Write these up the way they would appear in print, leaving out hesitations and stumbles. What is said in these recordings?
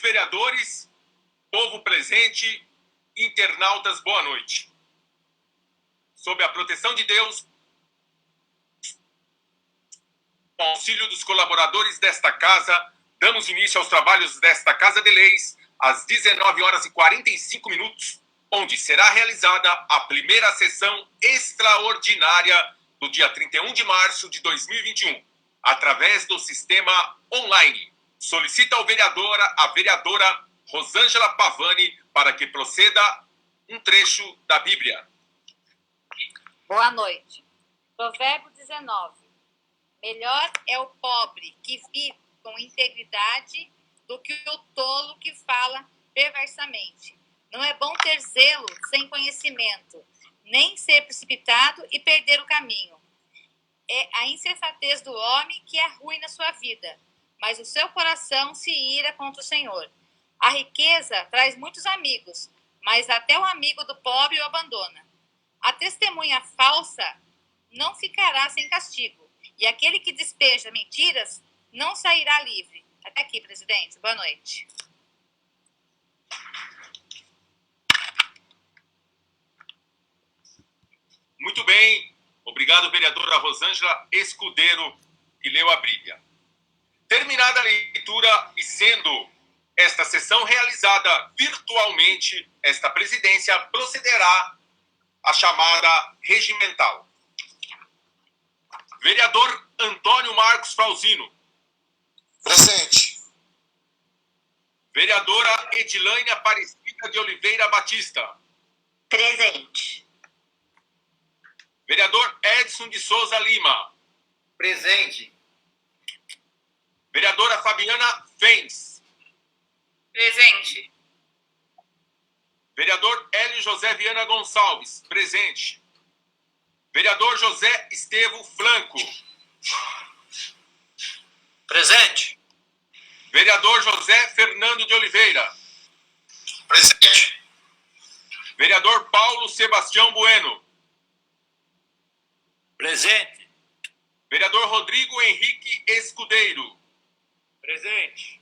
vereadores, povo presente, internautas, boa noite. Sob a proteção de Deus, com o auxílio dos colaboradores desta casa, damos início aos trabalhos desta Casa de Leis às 19 horas e 45 minutos, onde será realizada a primeira sessão extraordinária do dia 31 de março de 2021, através do sistema online. Solicita a vereadora Rosângela Pavani para que proceda um trecho da Bíblia. Boa noite. Provérbio 19. Melhor é o pobre que vive com integridade do que o tolo que fala perversamente. Não é bom ter zelo sem conhecimento, nem ser precipitado e perder o caminho. É a insensatez do homem que arruína sua vida, mas o seu coração se ira contra o Senhor. A riqueza traz muitos amigos, mas até o amigo do pobre o abandona. A testemunha falsa não ficará sem castigo, e aquele que despeja mentiras não sairá livre. Até aqui, presidente. Boa noite. Muito bem. Obrigado, vereadora Rosângela Escudeiro, que leu a Bíblia. Terminada a leitura e sendo esta sessão realizada virtualmente, esta presidência procederá à chamada regimental. Vereador Antônio Marcos Frauzino. Presente. Vereadora Edilane Aparecida de Oliveira Batista. Presente. Vereador Edson de Souza Lima. Presente. Vereadora Fabiana Fens. Presente. Vereador Hélio José Viana Gonçalves. Presente. Vereador José Estevo Franco. Presente. Vereador José Fernando de Oliveira. Presente. Vereador Paulo Sebastião Bueno. Presente. Vereador Rodrigo Henrique Escudeiro. Presente.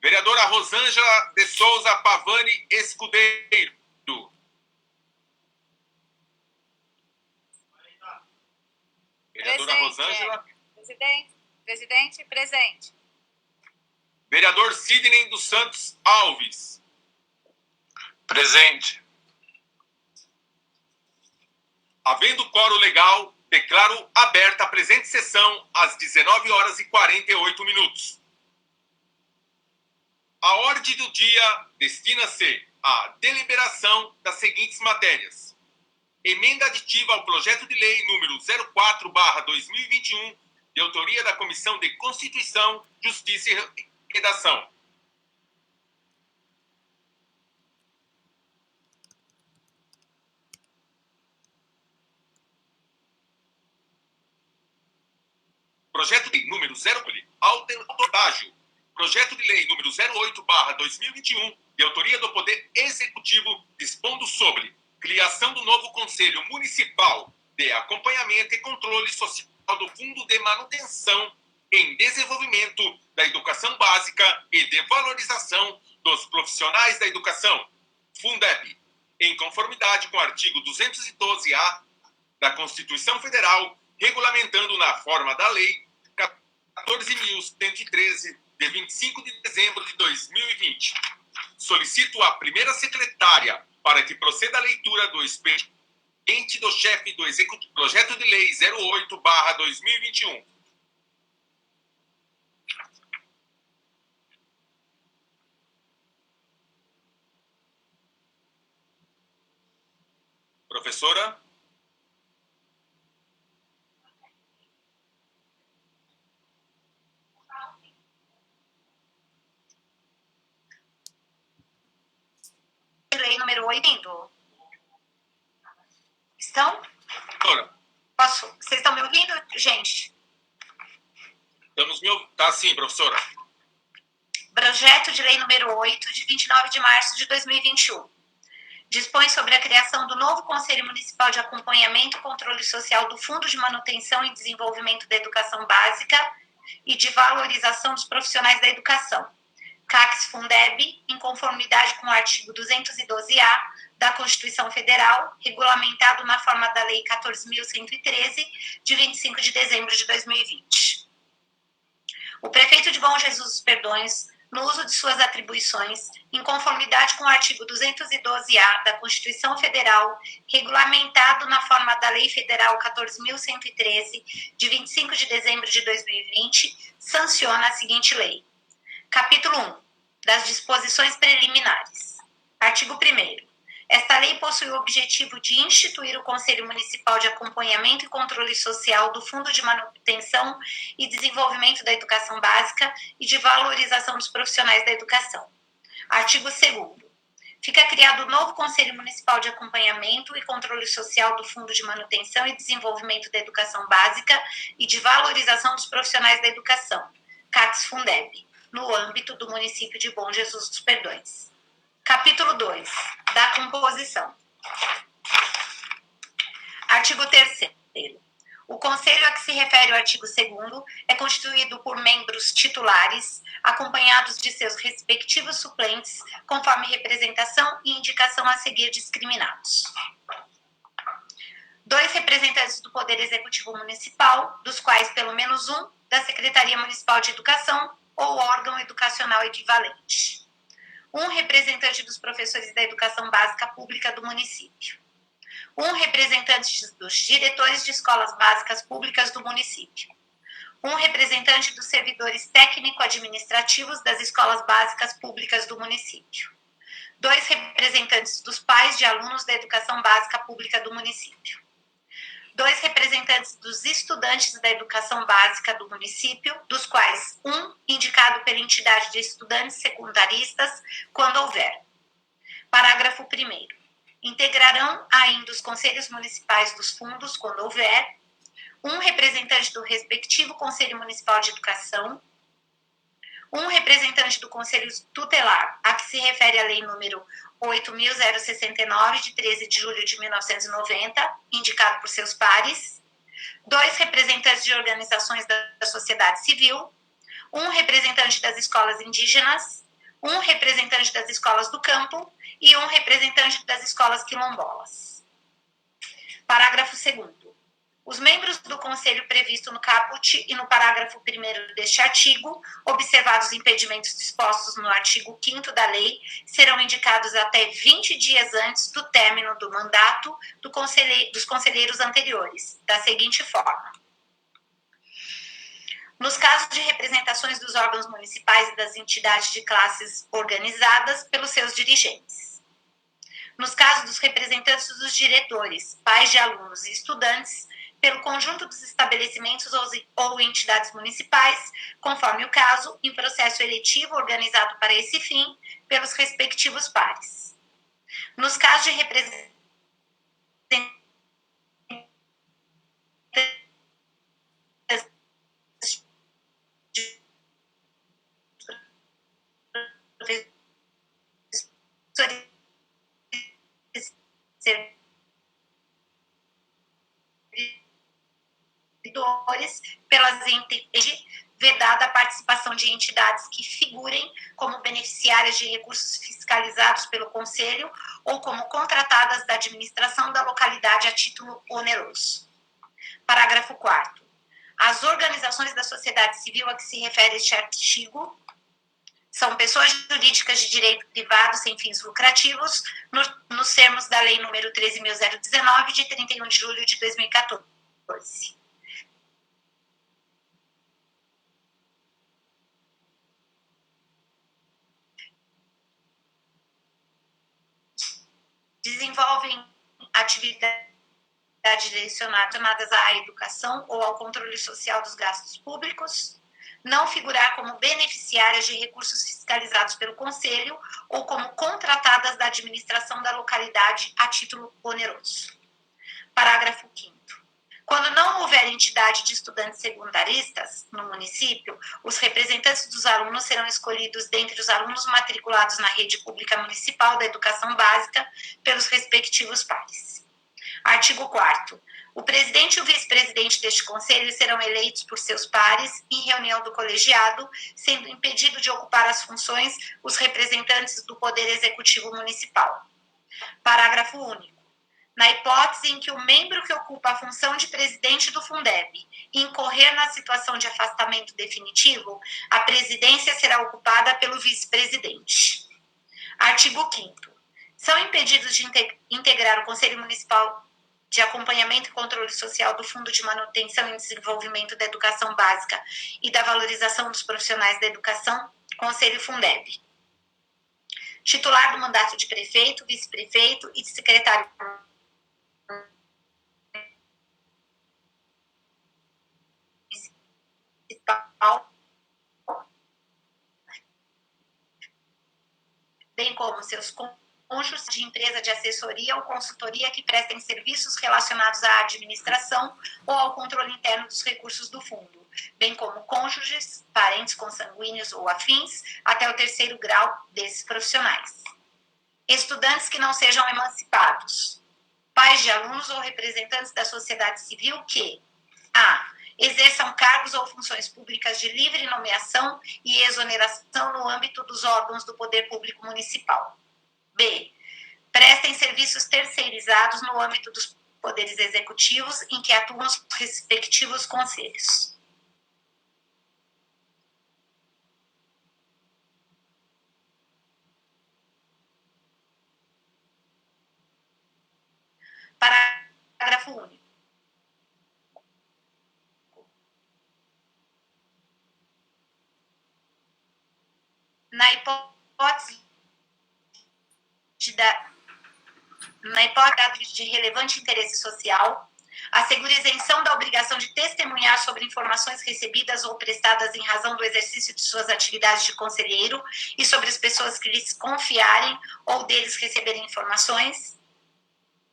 Vereadora Rosângela de Souza Pavani Escudeiro. Vereadora Presente, Rosângela. Presidente, presente. Vereador Sidney dos Santos Alves. Presente. Havendo quórum legal, declaro aberta a presente sessão às 19 horas e 48 minutos. A ordem do dia destina-se à deliberação das seguintes matérias: emenda aditiva ao projeto de lei número 04/2021, de autoria da Comissão de Constituição, Justiça e Redação. Projeto de lei número 08, autodágio. Projeto de lei número 08/2021, de autoria do Poder Executivo, dispondo sobre criação do novo Conselho Municipal de Acompanhamento e Controle Social do Fundo de Manutenção em Desenvolvimento da Educação Básica e de Valorização dos Profissionais da Educação, Fundeb, em conformidade com o artigo 212-A da Constituição Federal, regulamentando na forma da Lei 14.113, de 25 de dezembro de 2020. Solicito a primeira secretária para que proceda a leitura do expediente do chefe do Executivo, projeto de lei 08/2021. Professora? Lei número 8. Estão? Doutora, Posso? Vocês estão me ouvindo, gente? estamos me ouvindo? Tá sim, professora. Projeto de lei número 8, de 29 de março de 2021. Dispõe sobre a criação do novo Conselho Municipal de Acompanhamento e Controle Social do Fundo de Manutenção e Desenvolvimento da Educação Básica e de Valorização dos Profissionais da Educação, CACS Fundeb, em conformidade com o artigo 212-A da Constituição Federal, regulamentado na forma da Lei 14.113, de 25 de dezembro de 2020. O prefeito de Bom Jesus dos Perdões, no uso de suas atribuições, em conformidade com o artigo 212-A da Constituição Federal, regulamentado na forma da Lei Federal 14.113, de 25 de dezembro de 2020, sanciona a seguinte lei. Capítulo 1. Das disposições preliminares. Artigo 1º. Esta lei possui o objetivo de instituir o Conselho Municipal de Acompanhamento e Controle Social do Fundo de Manutenção e Desenvolvimento da Educação Básica e de Valorização dos Profissionais da Educação. Artigo 2º. Fica criado o novo Conselho Municipal de Acompanhamento e Controle Social do Fundo de Manutenção e Desenvolvimento da Educação Básica e de Valorização dos Profissionais da Educação, CACS Fundeb, no âmbito do município de Bom Jesus dos Perdões. Capítulo 2. Da composição. Artigo 3º. O conselho a que se refere o artigo 2º é constituído por membros titulares, acompanhados de seus respectivos suplentes, conforme representação e indicação a seguir discriminados. 2 representantes do Poder Executivo Municipal, dos quais pelo menos um da Secretaria Municipal de Educação ou órgão educacional equivalente. 1 representante dos professores da educação básica pública do município. 1 representante dos diretores de escolas básicas públicas do município. 1 representante dos servidores técnico-administrativos das escolas básicas públicas do município. 2 representantes dos pais de alunos da educação básica pública do município. 2 representantes dos estudantes da educação básica do município, dos quais 1 indicado pela entidade de estudantes secundaristas, quando houver. Parágrafo 1º. Integrarão ainda os conselhos municipais dos fundos, quando houver, 1 representante do respectivo Conselho Municipal de Educação, 1 representante do Conselho Tutelar, a que se refere a Lei número 8.069, de 13 de julho de 1990, indicado por seus pares, 2 representantes de organizações da sociedade civil, 1 representante das escolas indígenas, 1 representante das escolas do campo e 1 representante das escolas quilombolas. Parágrafo 2º. Os membros do Conselho previsto no caput e no parágrafo 1º deste artigo, observados os impedimentos dispostos no artigo 5º da lei, serão indicados até 20 dias antes do término do mandato dos conselheiros anteriores, da seguinte forma. Nos casos de representações dos órgãos municipais e das entidades de classes organizadas pelos seus dirigentes. Nos casos dos representantes dos diretores, pais de alunos e estudantes, pelo conjunto dos estabelecimentos ou entidades municipais, conforme o caso, em processo eletivo organizado para esse fim, pelos respectivos pares. Nos casos de representação pelas entidades, vedada a participação de entidades que figurem como beneficiárias de recursos fiscalizados pelo Conselho ou como contratadas da administração da localidade a título oneroso. Parágrafo 4º. As organizações da sociedade civil a que se refere este artigo são pessoas jurídicas de direito privado sem fins lucrativos, nos termos da Lei nº 13.019, de 31 de julho de 2014. Desenvolvem atividades direcionadas à educação ou ao controle social dos gastos públicos, não figurar como beneficiárias de recursos fiscalizados pelo Conselho ou como contratadas da administração da localidade a título oneroso. Parágrafo 5º. Quando não houver entidade de estudantes secundaristas no município, os representantes dos alunos serão escolhidos dentre os alunos matriculados na rede pública municipal da educação básica pelos respectivos pares. Artigo 4º. O presidente e o vice-presidente deste conselho serão eleitos por seus pares em reunião do colegiado, sendo impedido de ocupar as funções os representantes do Poder Executivo Municipal. Parágrafo único. Na hipótese em que o membro que ocupa a função de presidente do Fundeb incorrer na situação de afastamento definitivo, a presidência será ocupada pelo vice-presidente. Artigo 5º. São impedidos de integrar o Conselho Municipal de Acompanhamento e Controle Social do Fundo de Manutenção e Desenvolvimento da Educação Básica e da Valorização dos Profissionais da Educação, Conselho Fundeb. Titular do mandato de prefeito, vice-prefeito e de secretário municipal, bem como seus cônjuges de empresa de assessoria ou consultoria que prestem serviços relacionados à administração ou ao controle interno dos recursos do fundo, bem como cônjuges, parentes consanguíneos ou afins, até o 3º grau desses profissionais. Estudantes que não sejam emancipados. Pais de alunos ou representantes da sociedade civil que a. Exerçam cargos ou funções públicas de livre nomeação e exoneração no âmbito dos órgãos do Poder Público Municipal. B. Prestem serviços terceirizados no âmbito dos poderes executivos em que atuam os respectivos conselhos. Parágrafo único. Na hipótese de relevante interesse social, assegura isenção da obrigação de testemunhar sobre informações recebidas ou prestadas em razão do exercício de suas atividades de conselheiro e sobre as pessoas que lhes confiarem ou deles receberem informações.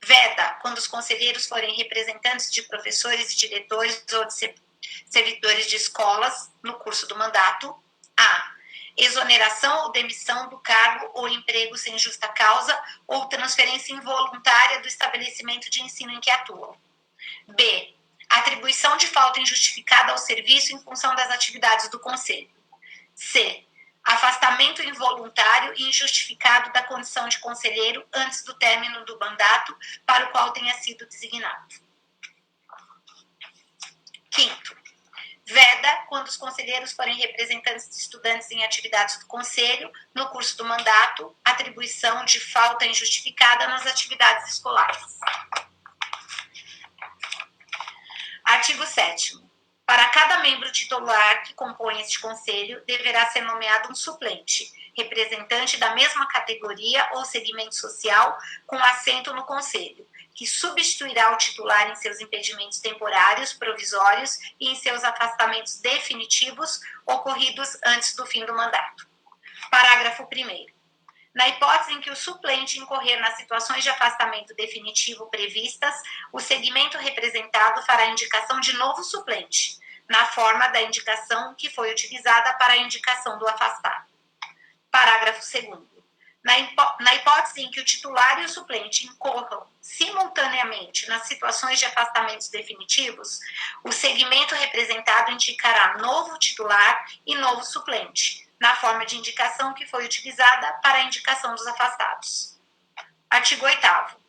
Veda, quando os conselheiros forem representantes de professores e diretores ou de servidores de escolas no curso do mandato. A. Exoneração ou demissão do cargo ou emprego sem justa causa ou transferência involuntária do estabelecimento de ensino em que atuam. B. Atribuição de falta injustificada ao serviço em função das atividades do Conselho. C. Afastamento involuntário e injustificado da condição de conselheiro antes do término do mandato para o qual tenha sido designado. 5º. Veda, quando os conselheiros forem representantes de estudantes em atividades do Conselho, no curso do mandato, atribuição de falta injustificada nas atividades escolares. Artigo 7º. Para cada membro titular que compõe este Conselho, deverá ser nomeado um suplente, representante da mesma categoria ou segmento social, com assento no Conselho, que substituirá o titular em seus impedimentos temporários, provisórios e em seus afastamentos definitivos ocorridos antes do fim do mandato. Parágrafo 1º. Na hipótese em que o suplente incorrer nas situações de afastamento definitivo previstas, o segmento representado fará indicação de novo suplente, na forma da indicação que foi utilizada para a indicação do afastado. Parágrafo 2º. Na hipótese em que o titular e o suplente incorram simultaneamente nas situações de afastamentos definitivos, o segmento representado indicará novo titular e novo suplente, na forma de indicação que foi utilizada para a indicação dos afastados. Artigo 8º.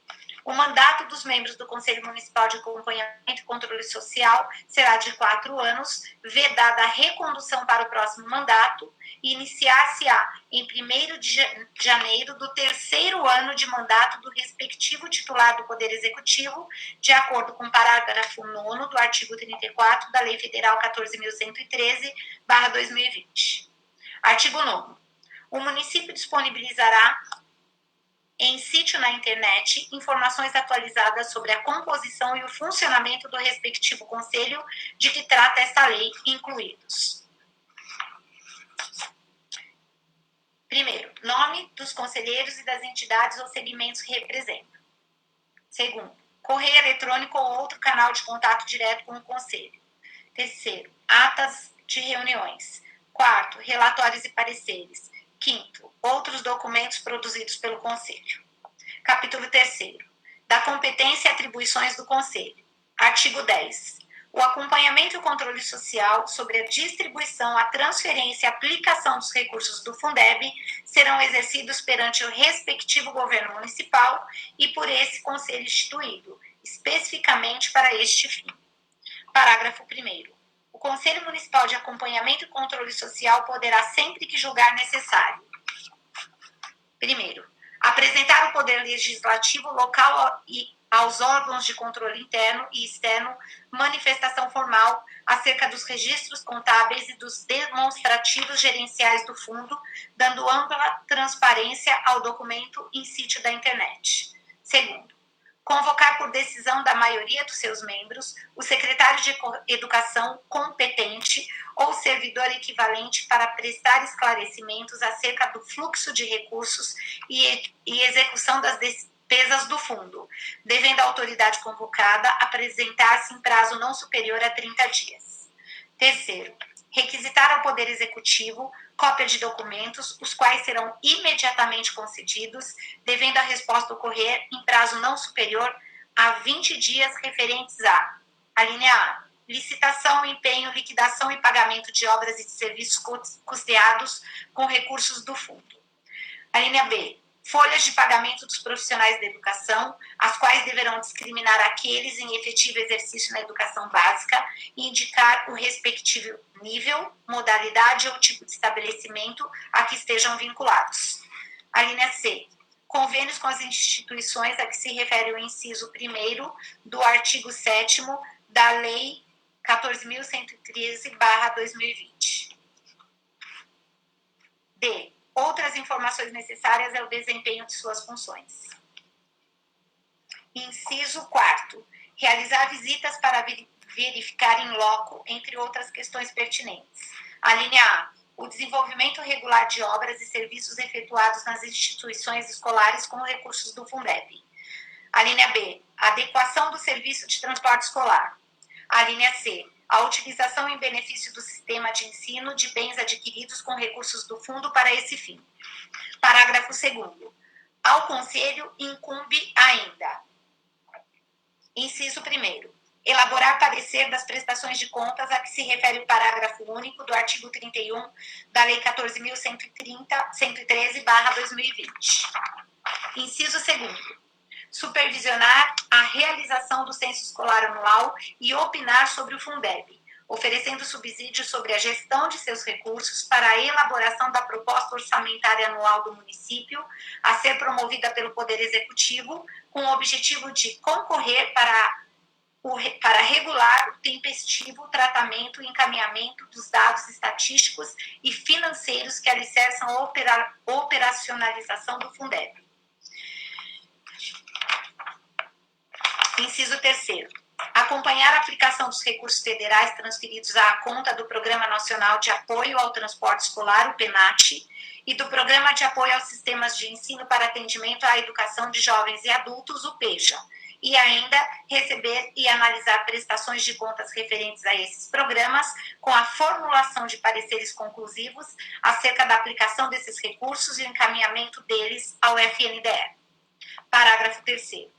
O mandato dos membros do Conselho Municipal de Acompanhamento e Controle Social será de 4 anos, vedada a recondução para o próximo mandato, e iniciar-se-á em 1º de janeiro do 3º ano de mandato do respectivo titular do Poder Executivo, de acordo com o parágrafo 9º do artigo 34 da Lei Federal 14.113/2020. Artigo 9º. O município disponibilizará em sítio na internet informações atualizadas sobre a composição e o funcionamento do respectivo conselho de que trata esta lei, incluídos: primeiro, nome dos conselheiros e das entidades ou segmentos que representam. Segundo, correio eletrônico ou outro canal de contato direto com o conselho. Terceiro, atas de reuniões. Quarto, relatórios e pareceres. Quinto, outros documentos produzidos pelo Conselho. Capítulo 3º. Da competência e atribuições do Conselho. Artigo 10. O acompanhamento e o controle social sobre a distribuição, a transferência e a aplicação dos recursos do Fundeb serão exercidos perante o respectivo governo municipal e por esse conselho instituído, especificamente para este fim. Parágrafo 1º. O Conselho Municipal de Acompanhamento e Controle Social poderá, sempre que julgar necessário: primeiro, apresentar ao Poder Legislativo local e aos órgãos de controle interno e externo manifestação formal acerca dos registros contábeis e dos demonstrativos gerenciais do fundo, dando ampla transparência ao documento em sítio da internet. Segundo, convocar por decisão da maioria dos seus membros o secretário de Educação competente ou servidor equivalente para prestar esclarecimentos acerca do fluxo de recursos e execução das despesas do fundo, devendo a autoridade convocada apresentar-se em prazo não superior a 30 dias. Terceiro, requisitar ao Poder Executivo cópia de documentos, os quais serão imediatamente concedidos, devendo a resposta ocorrer em prazo não superior a 20 dias referentes a linha A, licitação, empenho, liquidação e pagamento de obras e de serviços custeados com recursos do fundo. A linha B, folhas de pagamento dos profissionais da educação, as quais deverão discriminar aqueles em efetivo exercício na educação básica e indicar o respectivo nível, modalidade ou tipo de estabelecimento a que estejam vinculados. A linha C, convênios com as instituições a que se refere o inciso 1º do artigo 7º da Lei 14.113/2020. D. Outras informações necessárias ao desempenho de suas funções. Inciso 4º. Realizar visitas para verificar em loco, entre outras questões pertinentes. A linha A. O desenvolvimento regular de obras e serviços efetuados nas instituições escolares com recursos do Fundeb. A linha B. A adequação do serviço de transporte escolar. A linha C. A utilização em benefício do sistema de ensino de bens adquiridos com recursos do fundo para esse fim. Parágrafo 2º. Ao Conselho incumbe ainda: inciso 1º. Elaborar parecer das prestações de contas a que se refere o parágrafo único do artigo 31 da Lei 14.113/2020. Inciso 2º. Supervisionar a realização do censo escolar anual e opinar sobre o Fundeb, oferecendo subsídios sobre a gestão de seus recursos para a elaboração da proposta orçamentária anual do município, a ser promovida pelo Poder Executivo, com o objetivo de concorrer para regular o tempestivo tratamento e encaminhamento dos dados estatísticos e financeiros que alicerçam a operacionalização do Fundeb. Inciso 3º. Acompanhar a aplicação dos recursos federais transferidos à conta do Programa Nacional de Apoio ao Transporte Escolar, o PENAT, e do Programa de Apoio aos Sistemas de Ensino para Atendimento à Educação de Jovens e Adultos, o PEJA, e ainda receber e analisar prestações de contas referentes a esses programas, com a formulação de pareceres conclusivos acerca da aplicação desses recursos e o encaminhamento deles ao FNDE. Parágrafo 3º.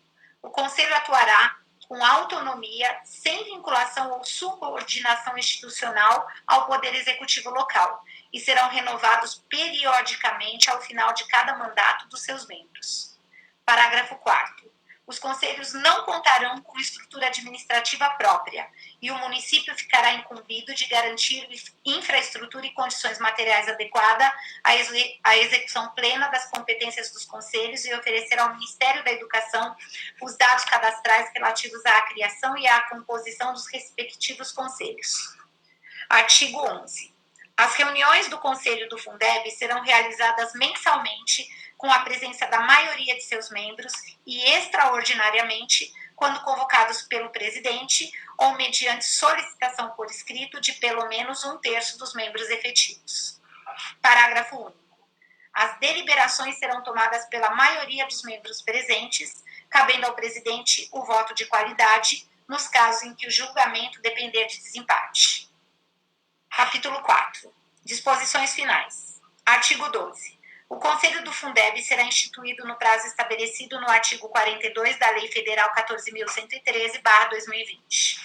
O Conselho atuará com autonomia, sem vinculação ou subordinação institucional ao Poder Executivo local, e serão renovados periodicamente ao final de cada mandato dos seus membros. Parágrafo 4º. Os conselhos não contarão com estrutura administrativa própria e o município ficará incumbido de garantir infraestrutura e condições materiais adequadas à execução plena das competências dos conselhos e oferecer ao Ministério da Educação os dados cadastrais relativos à criação e à composição dos respectivos conselhos. Artigo 11. As reuniões do Conselho do Fundeb serão realizadas mensalmente com a presença da maioria de seus membros e, extraordinariamente, quando convocados pelo presidente ou mediante solicitação por escrito de pelo menos 1/3 dos membros efetivos. Parágrafo único. As deliberações serão tomadas pela maioria dos membros presentes, cabendo ao presidente o voto de qualidade, nos casos em que o julgamento depender de desempate. Capítulo 4. Disposições finais. Artigo 12. O Conselho do Fundeb será instituído no prazo estabelecido no artigo 42 da Lei Federal 14.113/2020.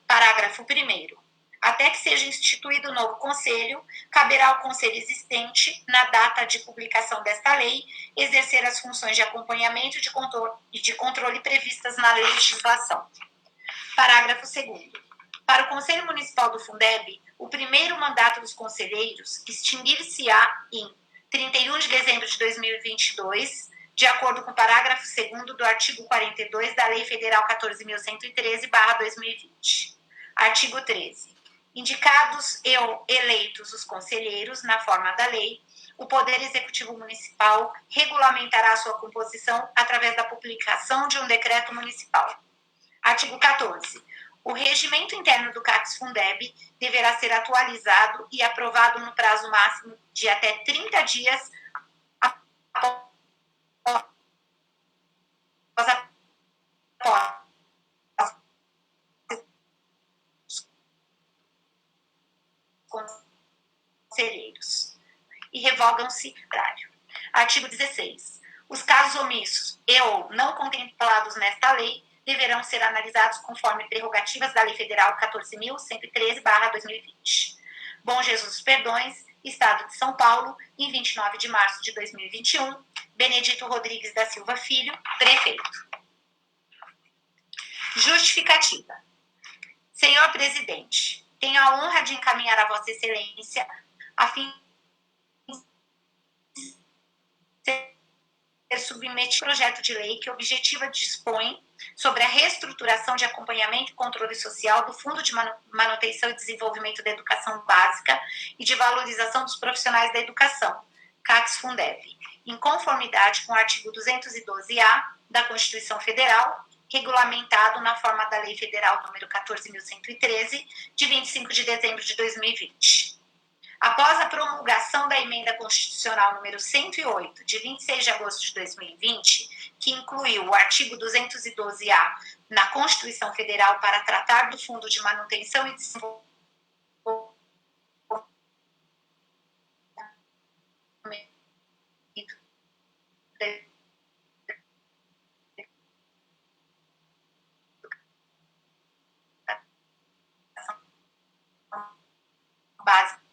Parágrafo 1º. Até que seja instituído o novo Conselho, caberá ao Conselho existente, na data de publicação desta lei, exercer as funções de acompanhamento e de controle previstas na legislação. Parágrafo 2º. Para o Conselho Municipal do Fundeb, o primeiro mandato dos conselheiros extinguir-se-á em 31 de dezembro de 2022, de acordo com o parágrafo 2º do artigo 42 da Lei Federal 14.113/2020. Artigo 13. Indicados e eleitos os conselheiros, na forma da lei, o Poder Executivo Municipal regulamentará sua composição através da publicação de um decreto municipal. Artigo 14. O regimento interno do CACS-Fundeb deverá ser atualizado e aprovado no prazo máximo de até 30 dias após conselheiros e revogam-se horário. Artigo 16. Os casos omissos e ou não contemplados nesta lei deverão ser analisados conforme prerrogativas da Lei Federal 14.113/2020. Bom Jesus dos Perdões, Estado de São Paulo, em 29 de março de 2021, Benedito Rodrigues da Silva Filho, prefeito. Justificativa. Senhor presidente, tenho a honra de encaminhar a Vossa Excelência a fim de ser submetido projeto de lei que objetiva dispõe sobre a reestruturação de acompanhamento e controle social do Fundo de Manutenção e Desenvolvimento da Educação Básica e de Valorização dos Profissionais da Educação, CACS-Fundeb, em conformidade com o artigo 212-A da Constituição Federal, regulamentado na forma da Lei Federal nº 14.113, de 25 de dezembro de 2020. Após a promulgação da Emenda Constitucional número 108, de 26 de agosto de 2020, que incluiu o artigo 212-A na Constituição Federal para tratar do Fundo de Manutenção e Desenvolvimento básica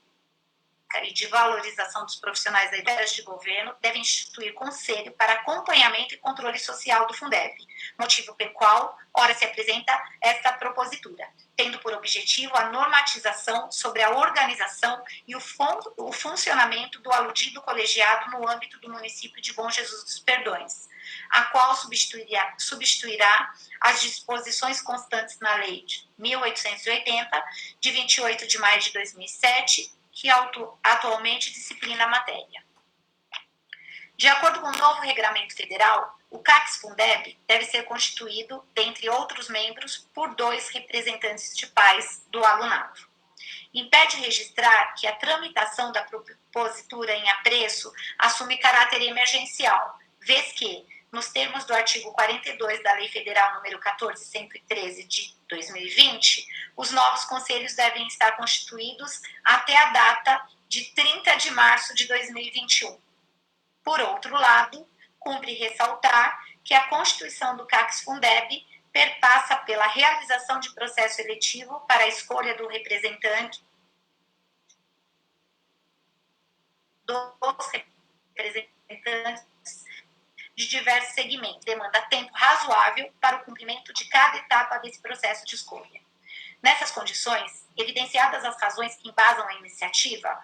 e de valorização dos profissionais da área de governo, deve instituir conselho para acompanhamento e controle social do Fundeb, motivo pelo qual, ora se apresenta esta propositura, tendo por objetivo a normatização sobre a organização e o funcionamento do aludido colegiado no âmbito do município de Bom Jesus dos Perdões, a qual substituirá as disposições constantes na Lei de 1880, de 28 de maio de 2007, que atualmente disciplina a matéria. De acordo com o novo regramento federal, o CACS-Fundeb deve ser constituído, dentre outros membros, por 2 representantes de pais do alunado. Impede registrar que a tramitação da propositura em apreço assume caráter emergencial, vez que, nos termos do artigo 42 da Lei Federal número 14.113 de 2020, os novos conselhos devem estar constituídos até a data de 30 de março de 2021. Por outro lado, cumpre ressaltar que a constituição do CACS-Fundeb perpassa pela realização de processo eletivo para a escolha do representante dos representantes de diversos segmentos, demanda tempo razoável para o cumprimento de cada etapa desse processo de escolha. Nessas condições, evidenciadas as razões que embasam a iniciativa,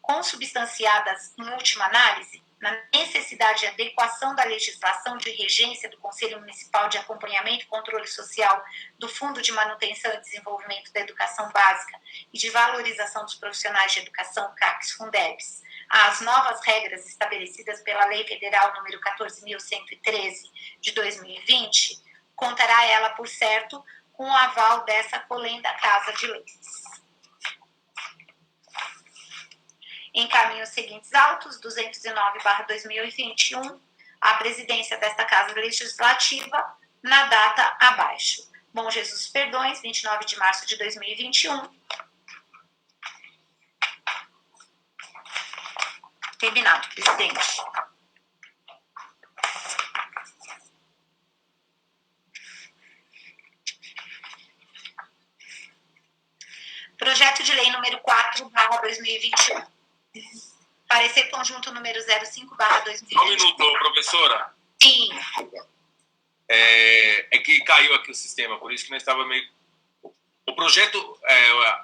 consubstanciadas em última análise, na necessidade de adequação da legislação de regência do Conselho Municipal de Acompanhamento e Controle Social do Fundo de Manutenção e Desenvolvimento da Educação Básica e de Valorização dos Profissionais de Educação, CACS-Fundebs, às novas regras estabelecidas pela Lei Federal número 14.113 de 2020, contará ela, por certo, com o aval dessa colenda Casa de Leis. Encaminho os seguintes autos: 209/2021, à presidência desta Casa Legislativa, na data abaixo. Bom Jesus Perdões, 29 de março de 2021. Terminado, presidente. Projeto de lei número 4/2021. Parecer conjunto número 05/2021. Só um minuto, professora. Sim. É que caiu aqui o sistema, por isso que nós estava meio... O projeto,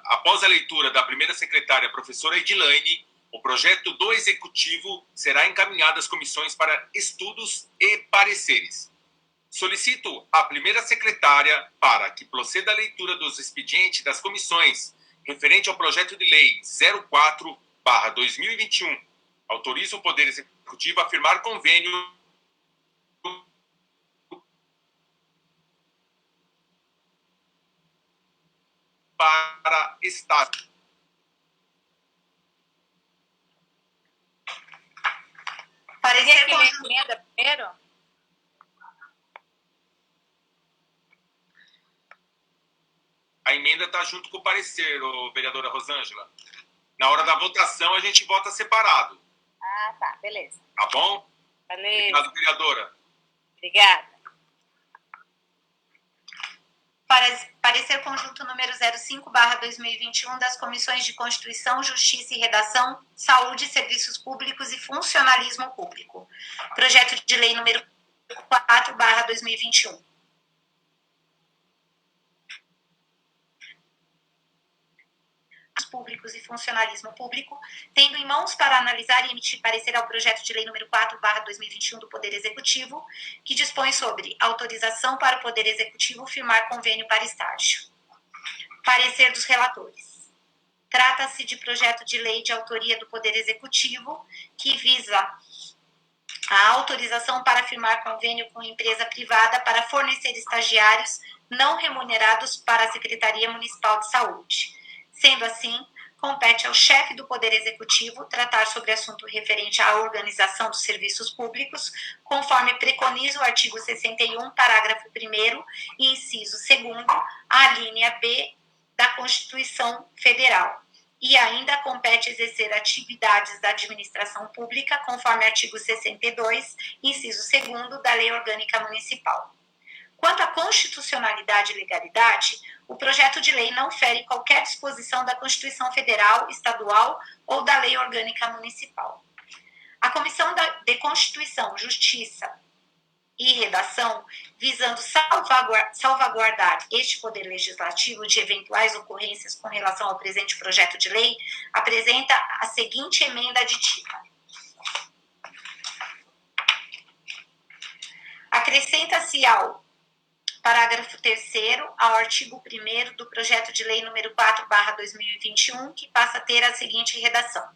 após a leitura da primeira secretária, a professora Edilane, o projeto do Executivo será encaminhado às comissões para estudos e pareceres. Solicito à primeira secretária para que proceda a leitura dos expedientes das comissões referente ao projeto de lei 04/2021. Autoriza o Poder Executivo a firmar convênio para Estado. Parecer Que conjunto. emenda primeiro? A emenda está junto com o parecer, vereadora Rosângela. Na hora da votação, a gente vota separado. Ah, tá. Beleza. Tá bom? Valeu. Obrigado, vereadora. Obrigada. Parecer conjunto número 05/2021 das comissões de Constituição, Justiça e Redação, Saúde, Serviços Públicos e Funcionalismo Público. Projeto de lei número 4/2021. Públicos e Funcionalismo Público, tendo em mãos para analisar e emitir parecer ao projeto de lei número 4/2021 do Poder Executivo, que dispõe sobre autorização para o Poder Executivo firmar convênio para estágio. Parecer dos relatores. Trata-se de projeto de lei de autoria do Poder Executivo que visa a autorização para firmar convênio com empresa privada para fornecer estagiários não remunerados para a Secretaria Municipal de Saúde. Sendo assim, compete ao chefe do Poder Executivo tratar sobre assunto referente à organização dos serviços públicos, conforme preconiza o artigo 61, parágrafo 1º e inciso 2º, a linha B da Constituição Federal. E ainda compete exercer atividades da administração pública, conforme artigo 62, inciso 2º da Lei Orgânica Municipal. Quanto à constitucionalidade e legalidade, o projeto de lei não fere qualquer disposição da Constituição Federal, Estadual ou da Lei Orgânica Municipal. A Comissão de Constituição, Justiça e Redação, visando salvaguardar este Poder Legislativo de eventuais ocorrências com relação ao presente projeto de lei, apresenta a seguinte emenda aditiva. Acrescenta-se ao parágrafo 3º ao artigo 1º do projeto de lei número 4/2021, que passa a ter a seguinte redação.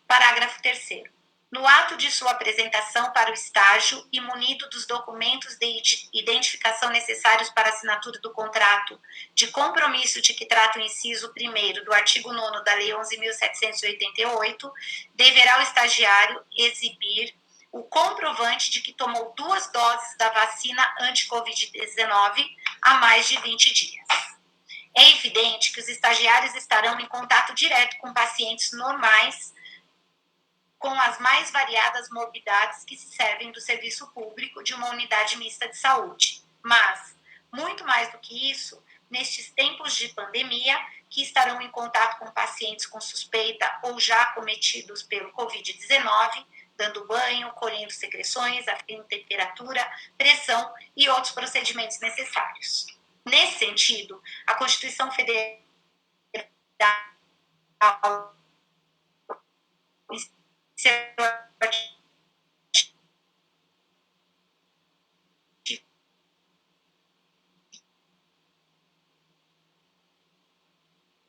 Parágrafo 3º. No ato de sua apresentação para o estágio e munido dos documentos de identificação necessários para a assinatura do contrato de compromisso de que trata o inciso 1º do artigo 9º da Lei 11.788, deverá o estagiário exibir o comprovante de que tomou 2 doses da vacina anti-Covid-19 há mais de 20 dias. É evidente que os estagiários estarão em contato direto com pacientes normais, com as mais variadas morbidades que se servem do serviço público de uma unidade mista de saúde. Mas, muito mais do que isso, nestes tempos de pandemia, que estarão em contato com pacientes com suspeita ou já acometidos pelo Covid-19, dando banho, colhendo secreções, aferindo temperatura, pressão e outros procedimentos necessários. Nesse sentido, a Constituição Federal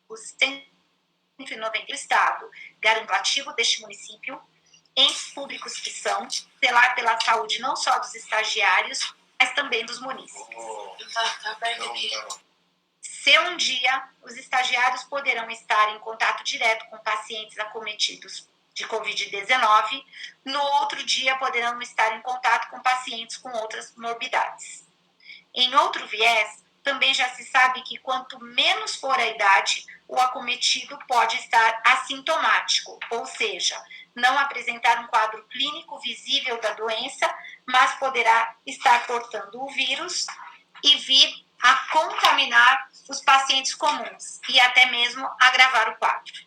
o 190 do Estado, garante o ativo deste município, entes públicos que são, zelar pela saúde não só dos estagiários, mas também dos munícipes. Se um dia os estagiários poderão estar em contato direto com pacientes acometidos de Covid-19, no outro dia poderão estar em contato com pacientes com outras morbidades. Em outro viés, também já se sabe que quanto menos for a idade, o acometido pode estar assintomático, ou seja, não apresentar um quadro clínico visível da doença, mas poderá estar portando o vírus e vir a contaminar os pacientes comuns e até mesmo agravar o quadro.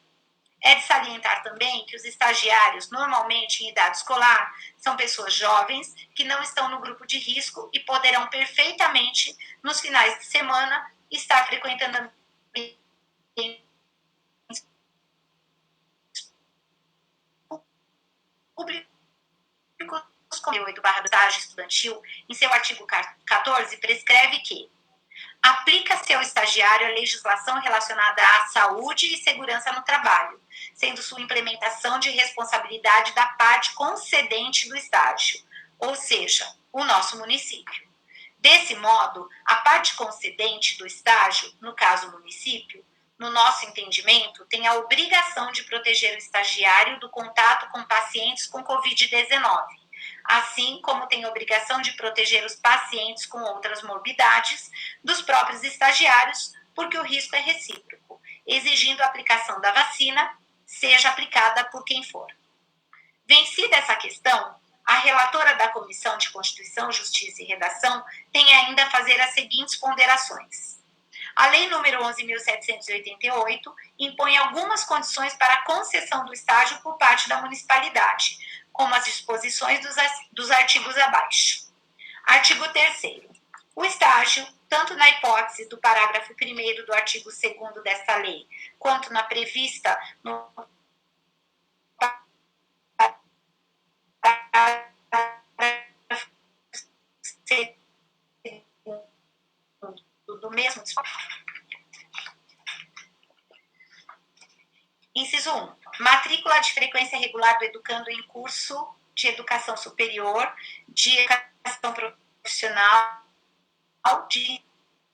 É de salientar também que os estagiários, normalmente em idade escolar, são pessoas jovens que não estão no grupo de risco e poderão perfeitamente, nos finais de semana, estar frequentando públicos como o 8 barra do estágio estudantil, em seu artigo 14, prescreve que aplica-se ao estagiário a legislação relacionada à saúde e segurança no trabalho, sendo sua implementação de responsabilidade da parte concedente do estágio, ou seja, o nosso município. Desse modo, a parte concedente do estágio, no caso o município, no nosso entendimento, tem a obrigação de proteger o estagiário do contato com pacientes com Covid-19, assim como tem a obrigação de proteger os pacientes com outras morbidades dos próprios estagiários, porque o risco é recíproco, exigindo a aplicação da vacina, seja aplicada por quem for. Vencida essa questão, a relatora da Comissão de Constituição, Justiça e Redação tem ainda a fazer as seguintes ponderações. A Lei nº 11.788 impõe algumas condições para a concessão do estágio por parte da municipalidade, como as disposições dos artigos abaixo. Artigo 3º. O estágio, tanto na hipótese do parágrafo 1º do artigo 2º desta lei, quanto na prevista no do mesmo. Inciso 1. Matrícula de frequência regular do educando em curso de educação superior, de educação profissional, de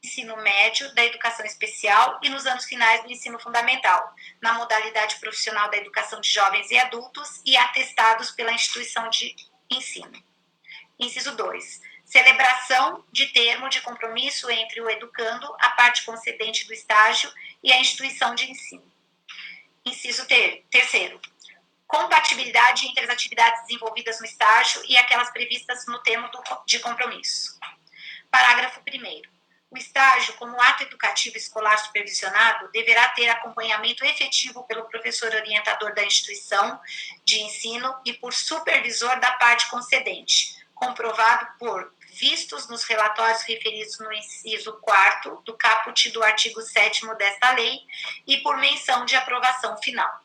ensino médio, da educação especial e nos anos finais do ensino fundamental, na modalidade profissional da educação de jovens e adultos e atestados pela instituição de ensino. Inciso 2. Celebração de termo de compromisso entre o educando, a parte concedente do estágio e a instituição de ensino. Inciso 3º. Compatibilidade entre as atividades desenvolvidas no estágio e aquelas previstas no termo de compromisso. Parágrafo 1º. O estágio, como ato educativo escolar supervisionado, deverá ter acompanhamento efetivo pelo professor orientador da instituição de ensino e por supervisor da parte concedente, comprovado por vistos nos relatórios referidos no inciso 4º do caput do artigo 7º desta lei e por menção de aprovação final.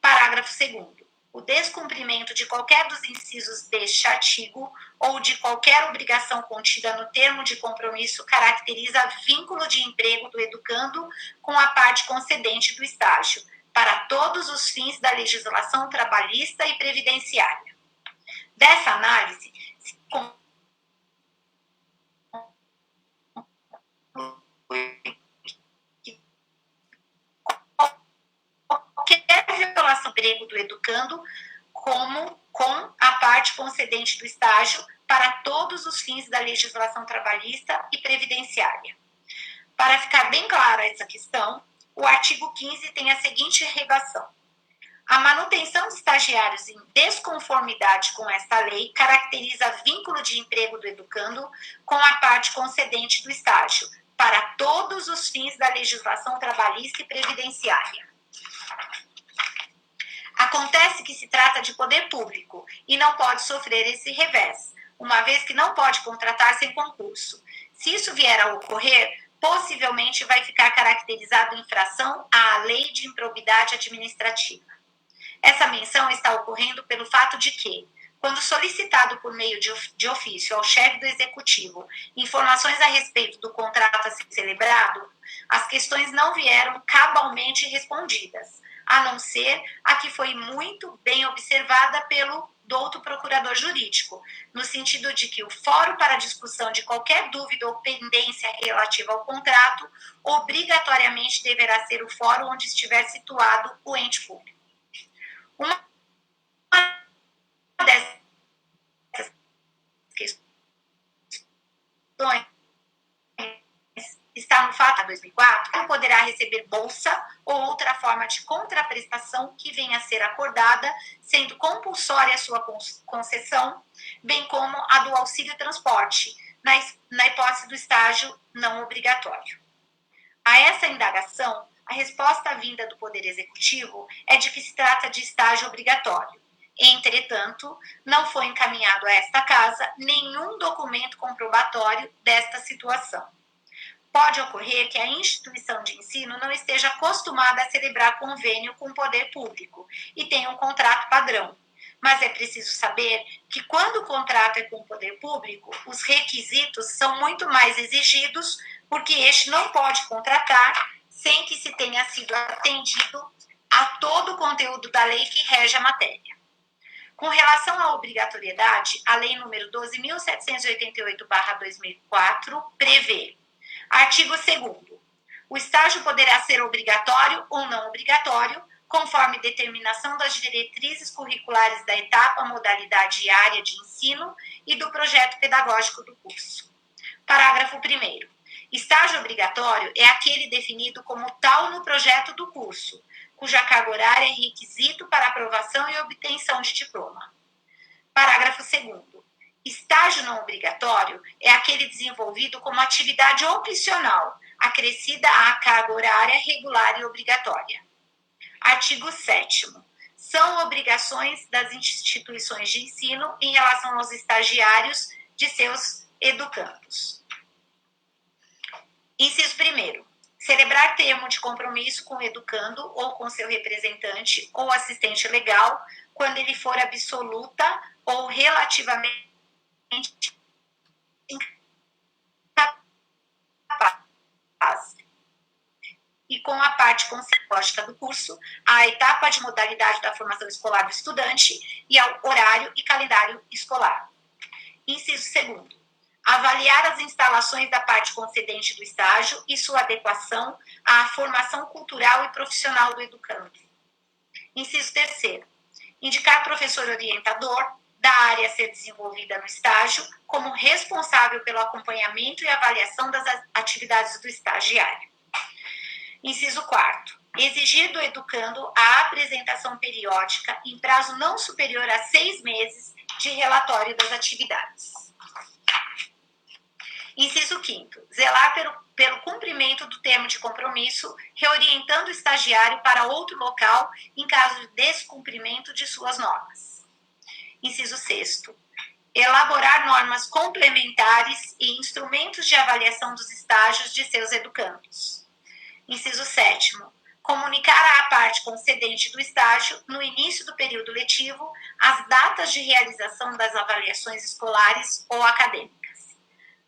Parágrafo 2º. O descumprimento de qualquer dos incisos deste artigo ou de qualquer obrigação contida no termo de compromisso caracteriza vínculo de emprego do educando com a parte concedente do estágio, para todos os fins da legislação trabalhista e previdenciária. Dessa análise, se qualquer violação do emprego do educando como com a parte concedente do estágio para todos os fins da legislação trabalhista e previdenciária. Para ficar bem clara essa questão, o artigo 15 tem a seguinte redação. A manutenção de estagiários em desconformidade com esta lei caracteriza vínculo de emprego do educando com a parte concedente do estágio, para todos os fins da legislação trabalhista e previdenciária. Acontece que se trata de poder público e não pode sofrer esse revés, uma vez que não pode contratar sem concurso. Se isso vier a ocorrer, possivelmente vai ficar caracterizado infração à lei de improbidade administrativa. Essa menção está ocorrendo pelo fato de que, quando solicitado por meio de ofício ao chefe do executivo informações a respeito do contrato a ser celebrado, as questões não vieram cabalmente respondidas, a não ser a que foi muito bem observada pelo douto procurador jurídico, no sentido de que o fórum para discussão de qualquer dúvida ou pendência relativa ao contrato obrigatoriamente deverá ser o fórum onde estiver situado o ente público. Uma dessas questões está no fato 2004, não poderá receber bolsa ou outra forma de contraprestação que venha a ser acordada, sendo compulsória a sua concessão, bem como a do auxílio transporte, na hipótese do estágio não obrigatório. A essa indagação, a resposta vinda do Poder Executivo é de que se trata de estágio obrigatório. Entretanto, não foi encaminhado a esta Casa nenhum documento comprobatório desta situação. Pode ocorrer que a instituição de ensino não esteja acostumada a celebrar convênio com o poder público e tenha um contrato padrão. Mas é preciso saber que quando o contrato é com o poder público, os requisitos são muito mais exigidos, porque este não pode contratar sem que se tenha sido atendido a todo o conteúdo da lei que rege a matéria. Com relação à obrigatoriedade, a Lei nº 12.788/2004 prevê: artigo 2º. O estágio poderá ser obrigatório ou não obrigatório, conforme determinação das diretrizes curriculares da etapa, modalidade e área de ensino e do projeto pedagógico do curso. Parágrafo 1º. Estágio obrigatório é aquele definido como tal no projeto do curso, cuja carga horária é requisito para aprovação e obtenção de diploma. Parágrafo 2º. Estágio não obrigatório é aquele desenvolvido como atividade opcional, acrescida à carga horária regular e obrigatória. Artigo 7º. São obrigações das instituições de ensino em relação aos estagiários de seus educandos. Inciso 1º. Celebrar termo de compromisso com o educando ou com seu representante ou assistente legal, quando ele for absoluta ou relativamente incapaz. E com a parte consequente do curso, a etapa de modalidade da formação escolar do estudante e ao horário e calendário escolar. Inciso 2º. Avaliar as instalações da parte concedente do estágio e sua adequação à formação cultural e profissional do educando. Inciso 3º. Indicar professor orientador da área a ser desenvolvida no estágio como responsável pelo acompanhamento e avaliação das atividades do estagiário. Inciso 4º. Exigir do educando a apresentação periódica em prazo não superior a 6 meses de relatório das atividades. Inciso 5º. Zelar pelo cumprimento do termo de compromisso, reorientando o estagiário para outro local em caso de descumprimento de suas normas. Inciso 6º. Elaborar normas complementares e instrumentos de avaliação dos estágios de seus educandos. Inciso 7º. Comunicar à parte concedente do estágio, no início do período letivo, as datas de realização das avaliações escolares ou acadêmicas.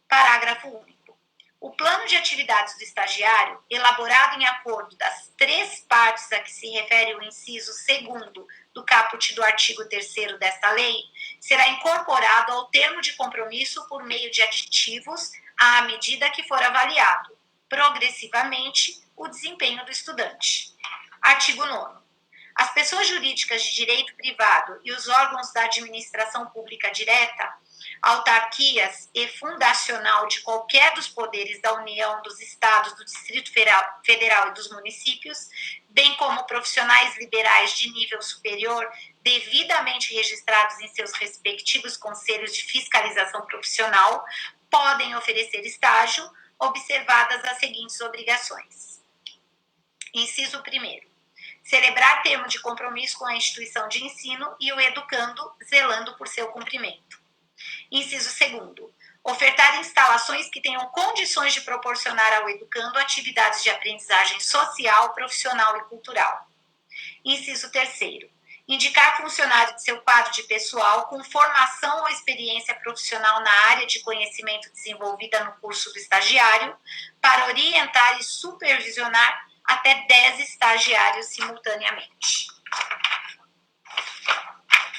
Parágrafo único. O plano de atividades do estagiário, elaborado em acordo das 3 partes a que se refere o inciso 2º do caput do artigo 3º desta lei, será incorporado ao termo de compromisso por meio de aditivos à medida que for avaliado, progressivamente, o desempenho do estudante. Artigo 9º. As pessoas jurídicas de direito privado e os órgãos da administração pública direta, autarquias e fundacional de qualquer dos poderes da União, dos Estados, do Distrito Federal e dos municípios, bem como profissionais liberais de nível superior, devidamente registrados em seus respectivos conselhos de fiscalização profissional, podem oferecer estágio, observadas as seguintes obrigações. Inciso 1º. Celebrar termo de compromisso com a instituição de ensino e o educando, zelando por seu cumprimento. Inciso 2º. Ofertar instalações que tenham condições de proporcionar ao educando atividades de aprendizagem social, profissional e cultural. Inciso 3º. Indicar funcionário de seu quadro de pessoal com formação ou experiência profissional na área de conhecimento desenvolvida no curso do estagiário, para orientar e supervisionar até 10 estagiários simultaneamente.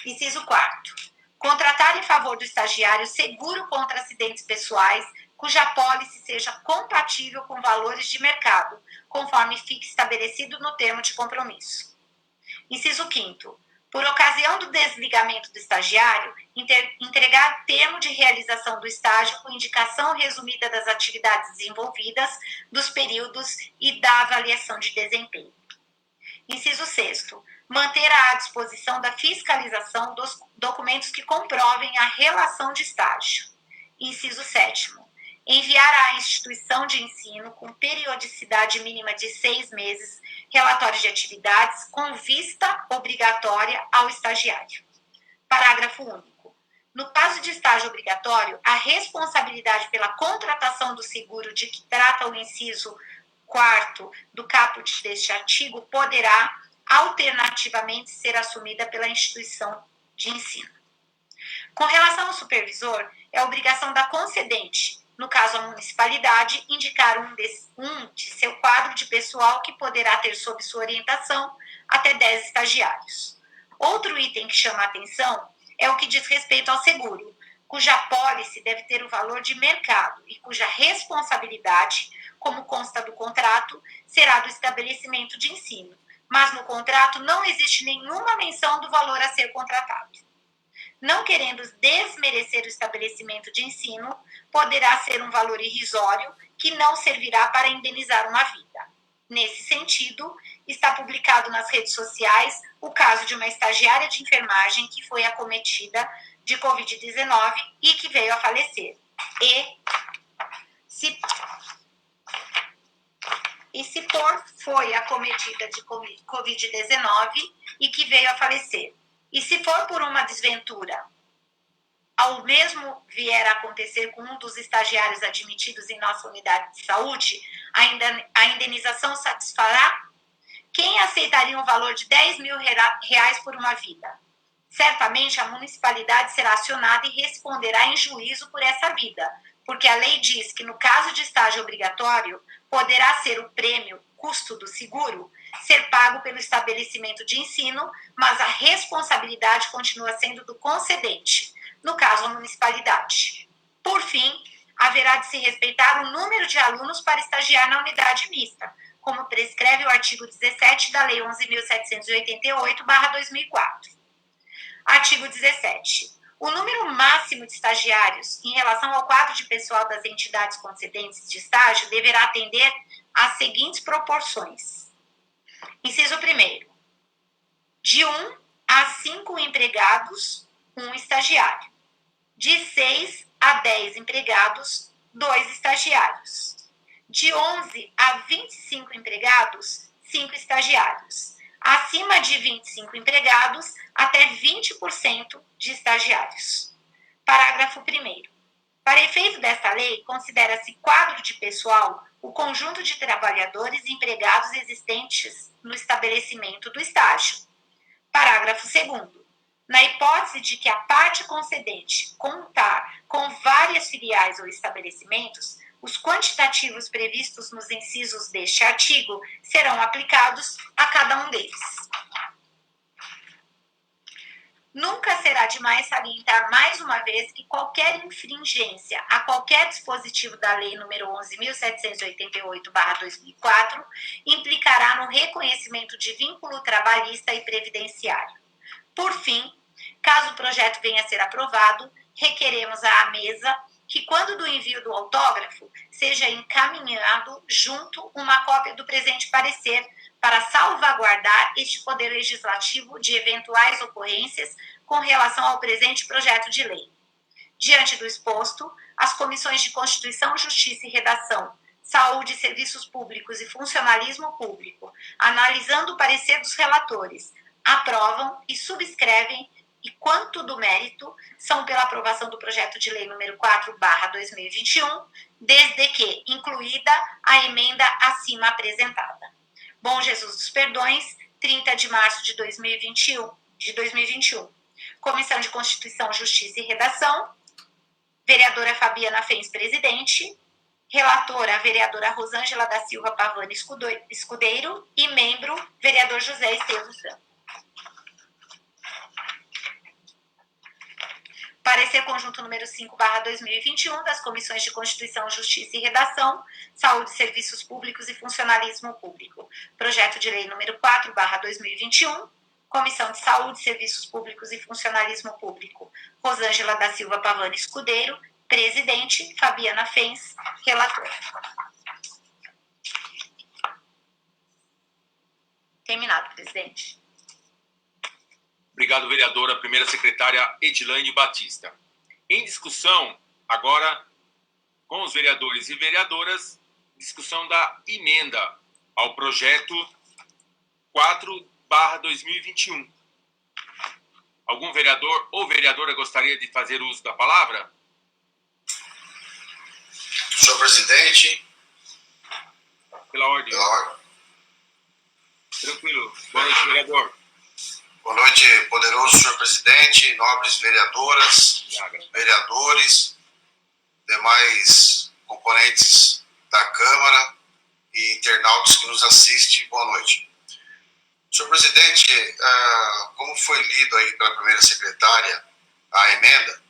Inciso 4º. Contratar em favor do estagiário seguro contra acidentes pessoais, cuja apólice seja compatível com valores de mercado, conforme fique estabelecido no termo de compromisso. Inciso 5º. Por ocasião do desligamento do estagiário, entregar termo de realização do estágio com indicação resumida das atividades desenvolvidas, dos períodos e da avaliação de desempenho. Inciso 6º. Manter à disposição da fiscalização dos documentos que comprovem a relação de estágio. Inciso 7º. Enviar à instituição de ensino, com periodicidade mínima de 6 meses, relatórios de atividades com vista obrigatória ao estagiário. Parágrafo único. No caso de estágio obrigatório, a responsabilidade pela contratação do seguro de que trata o inciso 4º do caput deste artigo poderá, alternativamente, ser assumida pela instituição de ensino. Com relação ao supervisor, é obrigação da concedente, no caso a municipalidade, indicar um de seu quadro de pessoal que poderá ter sob sua orientação até 10 estagiários. Outro item que chama a atenção é o que diz respeito ao seguro, cuja apólice deve ter o valor de mercado e cuja responsabilidade, como consta do contrato, será do estabelecimento de ensino, mas no contrato não existe nenhuma menção do valor a ser contratado. Não querendo desmerecer o estabelecimento de ensino, poderá ser um valor irrisório que não servirá para indenizar uma vida. Nesse sentido, está publicado nas redes sociais o caso de uma estagiária de enfermagem que foi acometida de Covid-19 e que veio a falecer. Foi acometida de Covid-19 e que veio a falecer. E se for por uma desventura, ao mesmo vier a acontecer com um dos estagiários admitidos em nossa unidade de saúde, a indenização satisfará? Quem aceitaria um valor de R$10 mil por uma vida? Certamente a municipalidade será acionada e responderá em juízo por essa vida, porque a lei diz que no caso de estágio obrigatório, poderá ser o prêmio, custo do seguro, ser pago pelo estabelecimento de ensino, mas a responsabilidade continua sendo do concedente, no caso a municipalidade. Por fim, haverá de se respeitar o número de alunos para estagiar na unidade mista, como prescreve o artigo 17 da Lei 11.788/2004. Artigo 17. O número máximo de estagiários em relação ao quadro de pessoal das entidades concedentes de estágio deverá atender às seguintes proporções. Inciso 1º. De 1 a 5 empregados, 1 estagiário. De 6 a 10 empregados, 2 estagiários. De 11 a 25 empregados, 5 estagiários. Acima de 25 empregados, até 20% de estagiários. Parágrafo 1º. Para efeito desta lei, considera-se quadro de pessoal o conjunto de trabalhadores empregados existentes no estabelecimento do estágio. Parágrafo 2º. Na hipótese de que a parte concedente contar com várias filiais ou estabelecimentos, os quantitativos previstos nos incisos deste artigo serão aplicados a cada um deles. Nunca será demais salientar mais uma vez que qualquer infringência a qualquer dispositivo da Lei nº 11.788/2004 implicará no reconhecimento de vínculo trabalhista e previdenciário. Por fim, caso o projeto venha a ser aprovado, requeremos à mesa que, quando do envio do autógrafo, seja encaminhado junto uma cópia do presente parecer para salvaguardar este poder legislativo de eventuais ocorrências com relação ao presente projeto de lei. Diante do exposto, as comissões de Constituição, Justiça e Redação, Saúde, Serviços Públicos e Funcionalismo Público, analisando o parecer dos relatores, aprovam e subscrevem e, quanto do mérito, são pela aprovação do projeto de lei número 4/2021, desde que incluída a emenda acima apresentada. Bom Jesus dos Perdões, 30 de março de 2021. Comissão de Constituição, Justiça e Redação, vereadora Fabiana Fens, presidente, relatora, vereadora Rosângela da Silva Pavani Escudeiro e membro, vereador José Estevam Franco. Parecer conjunto número 5/2021 das Comissões de Constituição, Justiça e Redação, Saúde, Serviços Públicos e Funcionalismo Público. Projeto de lei número 4/2021, Comissão de Saúde, Serviços Públicos e Funcionalismo Público, Rosângela da Silva Pavani Escudeiro. Presidente, Fabiana Fens, relatora. Terminado, presidente. Obrigado, vereadora. Primeira secretária Edilane Batista. Em discussão, agora, com os vereadores e vereadoras, discussão da emenda ao projeto 4/2021. Algum vereador ou vereadora gostaria de fazer uso da palavra? Senhor presidente, Pela ordem. pela ordem. Tranquilo. Boa noite, vereador. Boa noite, poderoso senhor presidente, nobres vereadoras, vereadores, demais componentes da Câmara e internautas que nos assistem. Boa noite. Senhor presidente, como foi lido aí pela primeira secretária a emenda,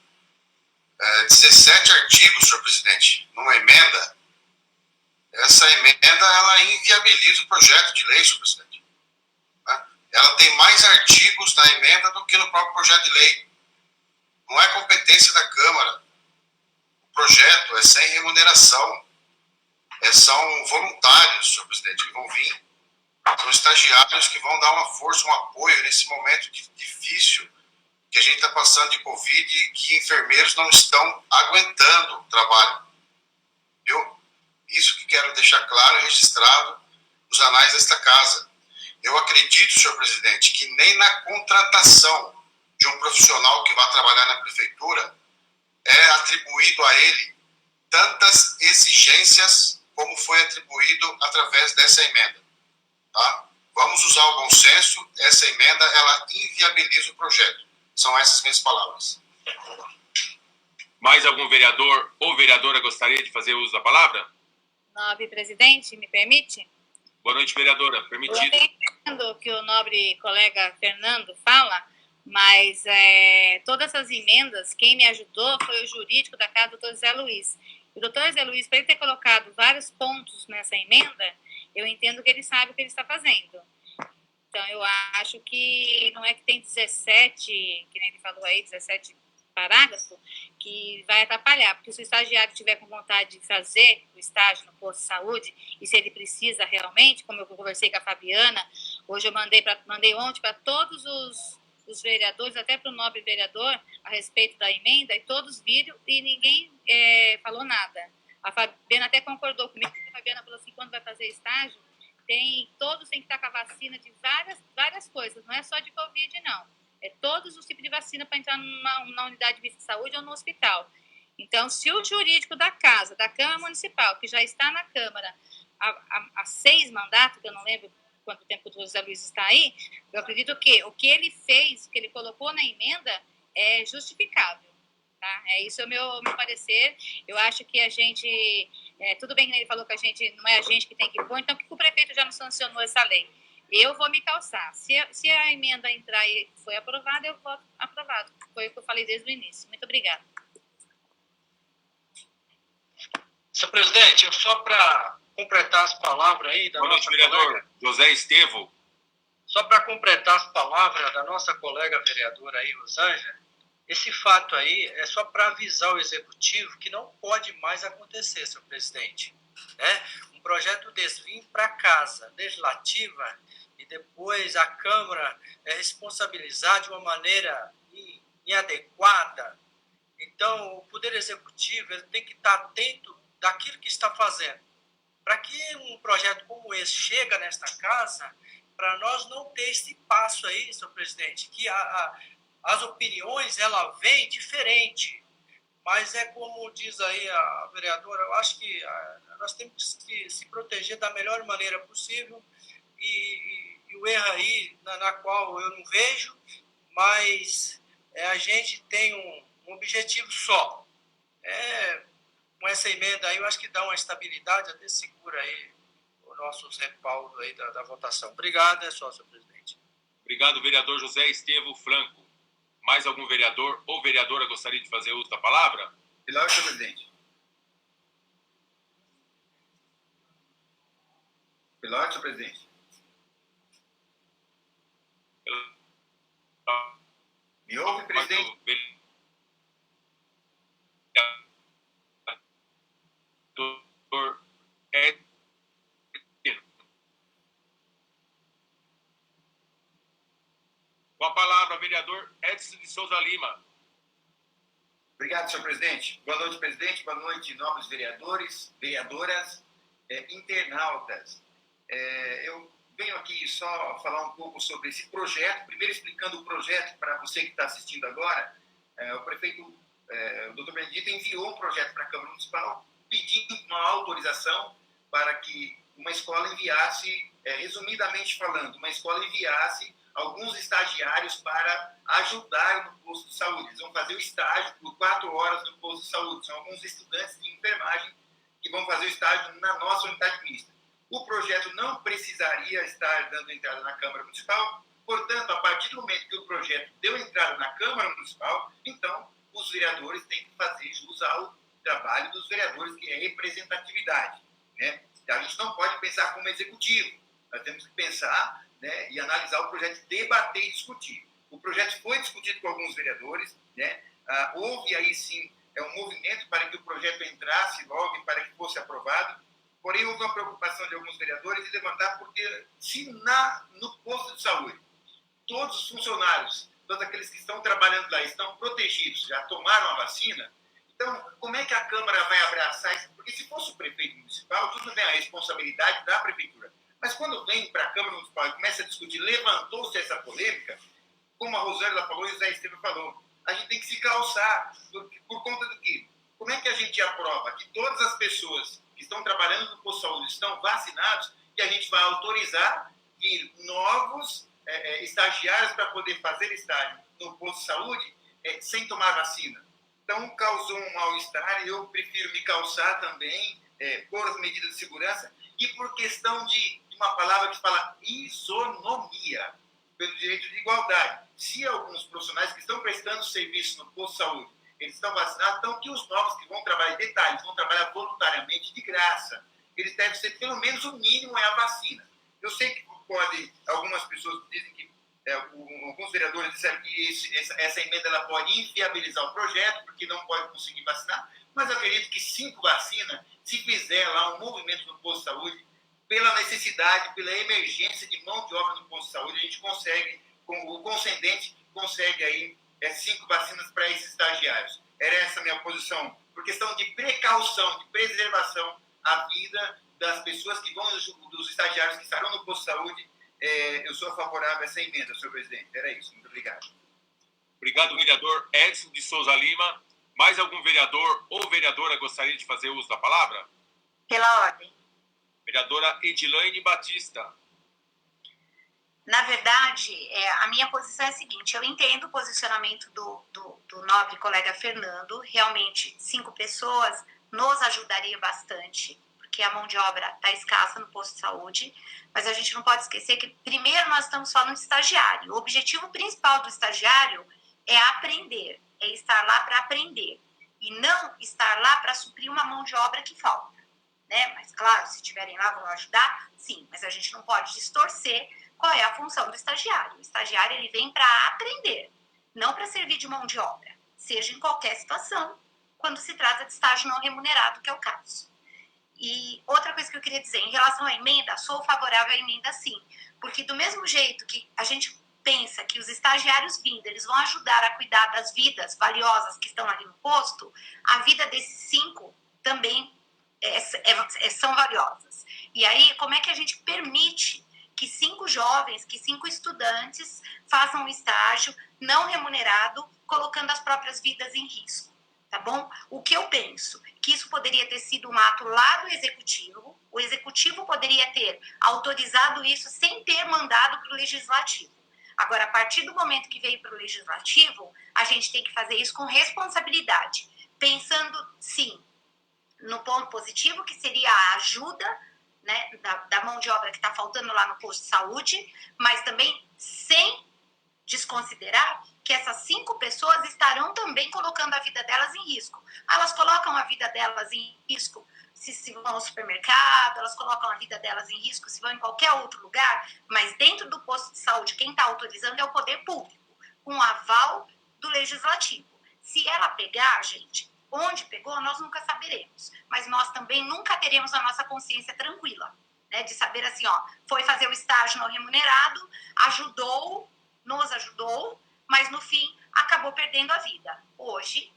17 artigos, senhor presidente, numa emenda. Essa emenda, ela inviabiliza o projeto de lei, senhor presidente. Ela tem mais artigos na emenda do que no próprio projeto de lei. Não é competência da Câmara. O projeto é sem remuneração. São voluntários, senhor presidente, que vão vir. São estagiários que vão dar uma força, um apoio nesse momento difícil que a gente está passando de Covid e que enfermeiros não estão aguentando o trabalho. Viu? Isso que quero deixar claro e registrado nos anais desta casa. Eu acredito, senhor presidente, que nem na contratação de um profissional que vai trabalhar na prefeitura é atribuído a ele tantas exigências como foi atribuído através dessa emenda. Tá? Vamos usar o bom senso. Essa emenda, ela inviabiliza o projeto. São essas minhas palavras. Mais algum vereador ou vereadora gostaria de fazer uso da palavra? Nobre presidente, me permite? Boa noite, vereadora. Eu Permitido. entendo o que o nobre colega Fernando fala, mas todas essas emendas, quem me ajudou foi o jurídico da casa, o doutor Zé Luiz. O doutor Zé Luiz, para ele ter colocado vários pontos nessa emenda, eu entendo que ele sabe o que ele está fazendo. Então, eu acho que não é que tem 17, que nem ele falou aí, 17 parágrafos, que vai atrapalhar, porque se o estagiário tiver com vontade de fazer o estágio no posto de saúde, e se ele precisa realmente, como eu conversei com a Fabiana, hoje eu mandei ontem para todos os vereadores, até para o nobre vereador, a respeito da emenda, e todos viram e ninguém falou nada. A Fabiana até concordou comigo, porque a Fabiana falou assim, quando vai fazer estágio, todos têm que estar com a vacina de várias coisas, não é só de Covid, não. É todos os tipos de vacina para entrar na unidade de saúde ou no hospital. Então, se o jurídico da casa, da Câmara Municipal, que já está na Câmara há 6 mandatos, que eu não lembro quanto tempo o José Luiz está aí, eu acredito que o que ele fez, que ele colocou na emenda, é justificável. Tá? Isso é o meu parecer. Eu acho que a gente... tudo bem que ele falou que a gente não é a gente que tem que pôr, então por que o prefeito já não sancionou essa lei? Eu vou me calçar. Se a emenda entrar e foi aprovada, eu voto aprovado. Foi o que eu falei desde o início. Muito obrigada. Senhor presidente, só para completar as palavras aí da Boa noite, nossa vereador. colega, José Estevo. só para completar as palavras da nossa colega vereadora aí, Rosângela, esse fato aí é só para avisar o executivo que não pode mais acontecer, senhor presidente. Né? Um projeto desse vir para a casa legislativa e depois a Câmara responsabilizar de uma maneira inadequada. Então, o Poder Executivo ele tem que estar atento daquilo que está fazendo. Para que um projeto como esse chega nesta casa, para nós não ter esse passo aí, senhor presidente, que as opiniões, ela vem diferente. Mas é como diz aí a vereadora, eu acho que nós temos que se proteger da melhor maneira possível e o erro aí, na qual eu não vejo, mas a gente tem um objetivo só. Com essa emenda aí, eu acho que dá uma estabilidade, até segura aí o nosso respaldo aí da votação. Obrigado, é só, senhor presidente. Obrigado, vereador José Estevo Franco. Mais algum vereador ou vereadora gostaria de fazer uso da palavra? Pela ordem, senhor presidente. Pela ordem, senhor presidente. Me ouve, presidente? Vereador Edson. Com a palavra, vereador Edson de Souza Lima. Obrigado, senhor presidente. Boa noite, presidente. Boa noite, nobres vereadores, vereadoras, internautas. Eu venho aqui só falar um pouco sobre esse projeto. Primeiro, explicando o projeto para você que está assistindo agora. O prefeito, o doutor Benedito, enviou um projeto para a Câmara Municipal pedindo uma autorização para que uma escola enviasse, resumidamente falando, uma escola enviasse alguns estagiários para ajudar no posto de saúde. Eles vão fazer o estágio por 4 horas no posto de saúde. São alguns estudantes de enfermagem que vão fazer o estágio na nossa unidade mista. O projeto não precisaria estar dando entrada na Câmara Municipal. Portanto, a partir do momento que o projeto deu entrada na Câmara Municipal, então os vereadores têm que fazer jus ao trabalho dos vereadores, que é representatividade, né? A gente não pode pensar como executivo. Nós temos que pensar, né, e analisar o projeto, debater e discutir. O projeto foi discutido com alguns vereadores, né? Houve aí sim um movimento para que o projeto entrasse logo e para que fosse aprovado. Porém, houve uma preocupação de alguns vereadores de levantar, porque se no posto de saúde todos os funcionários, todos aqueles que estão trabalhando lá, estão protegidos, já tomaram a vacina, então como é que a Câmara vai abraçar isso? Porque se fosse o prefeito municipal, tudo bem, a responsabilidade da prefeitura. Mas quando vem para a Câmara Municipal e começa a discutir, levantou-se essa polêmica, como a Rosângela falou e o Zé Estevam falou, a gente tem que se calçar por conta do quê? Como é que a gente aprova que todas as pessoas que estão trabalhando no posto de saúde estão vacinados e a gente vai autorizar vir novos estagiários para poder fazer estágio no posto de saúde sem tomar vacina? Então, causou um mal-estar e eu prefiro me calçar também por as medidas de segurança e por questão de uma palavra que fala isonomia, pelo direito de igualdade. Se alguns profissionais que estão prestando serviço no posto de saúde, eles estão vacinados, então que os novos que vão trabalhar, detalhes, vão trabalhar voluntariamente de graça. Eles devem ser, pelo menos, o mínimo é a vacina. Eu sei que algumas pessoas dizem que, alguns vereadores disseram que essa emenda ela pode inviabilizar o projeto, porque não pode conseguir vacinar, mas eu acredito que 5 vacinas, se fizer lá um movimento no posto de saúde, pela necessidade, pela emergência de mão de obra no posto de saúde, a gente consegue, o concedente consegue aí 5 vacinas para esses estagiários. Era essa a minha posição, por questão de precaução, de preservação à vida das pessoas que vão, dos estagiários que estarão no posto de saúde. Eu sou favorável a essa emenda, senhor presidente. Era isso. Muito obrigado. Obrigado, vereador Edson de Souza Lima. Mais algum vereador ou vereadora gostaria de fazer uso da palavra? Pela ordem. Vereadora Edilaine Batista. Na verdade, a minha posição é a seguinte: eu entendo o posicionamento do nobre colega Fernando. Realmente, 5 pessoas nos ajudaria bastante, porque a mão de obra está escassa no posto de saúde, mas a gente não pode esquecer que, primeiro, nós estamos falando de estagiário. O objetivo principal do estagiário é aprender, é estar lá para aprender, e não estar lá para suprir uma mão de obra que falta, né? Mas, claro, se estiverem lá, vão ajudar, sim, mas a gente não pode distorcer qual é a função do estagiário. O estagiário, ele vem para aprender, não para servir de mão de obra, seja em qualquer situação, quando se trata de estágio não remunerado, que é o caso. E outra coisa que eu queria dizer, em relação à emenda, sou favorável à emenda sim, porque do mesmo jeito que a gente pensa que os estagiários vindo, eles vão ajudar a cuidar das vidas valiosas que estão ali no posto, a vida desses 5 também são valiosas. E aí, como é que a gente permite que 5 jovens, que 5 estudantes façam um estágio não remunerado, colocando as próprias vidas em risco? Tá bom? O que eu penso? Que isso poderia ter sido um ato lá do Executivo, o Executivo poderia ter autorizado isso sem ter mandado para o Legislativo. Agora, a partir do momento que veio para o Legislativo, a gente tem que fazer isso com responsabilidade, pensando, sim, no ponto positivo, que seria a ajuda, né, da mão de obra que está faltando lá no posto de saúde, mas também sem desconsiderar que essas 5 pessoas estarão também colocando a vida delas em risco. Elas colocam a vida delas em risco se vão ao supermercado, elas colocam a vida delas em risco se vão em qualquer outro lugar, mas dentro do posto de saúde, quem está autorizando é o poder público, com aval do Legislativo. Se ela pegar, gente, onde pegou, nós nunca saberemos. Mas nós também nunca teremos a nossa consciência tranquila, né? De saber assim, ó, foi fazer o estágio não remunerado, nos ajudou, mas no fim acabou perdendo a vida. Hoje,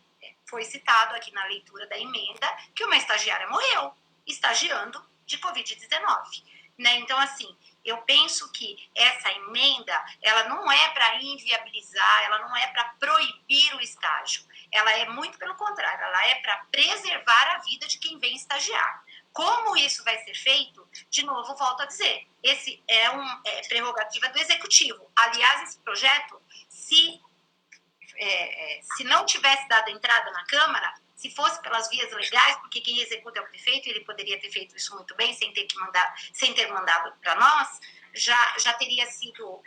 foi citado aqui na leitura da emenda que uma estagiária morreu estagiando de Covid-19. Né? Então, assim, eu penso que essa emenda, ela não é para inviabilizar, ela não é para proibir o estágio. Ela é muito pelo contrário, ela é para preservar a vida de quem vem estagiar. Como isso vai ser feito? De novo, volto a dizer, esse é prerrogativa do Executivo. Aliás, esse projeto, se não tivesse dado entrada na Câmara, se fosse pelas vias legais, porque quem executa é o prefeito, ele poderia ter feito isso muito bem, sem ter mandado para nós, já teria sido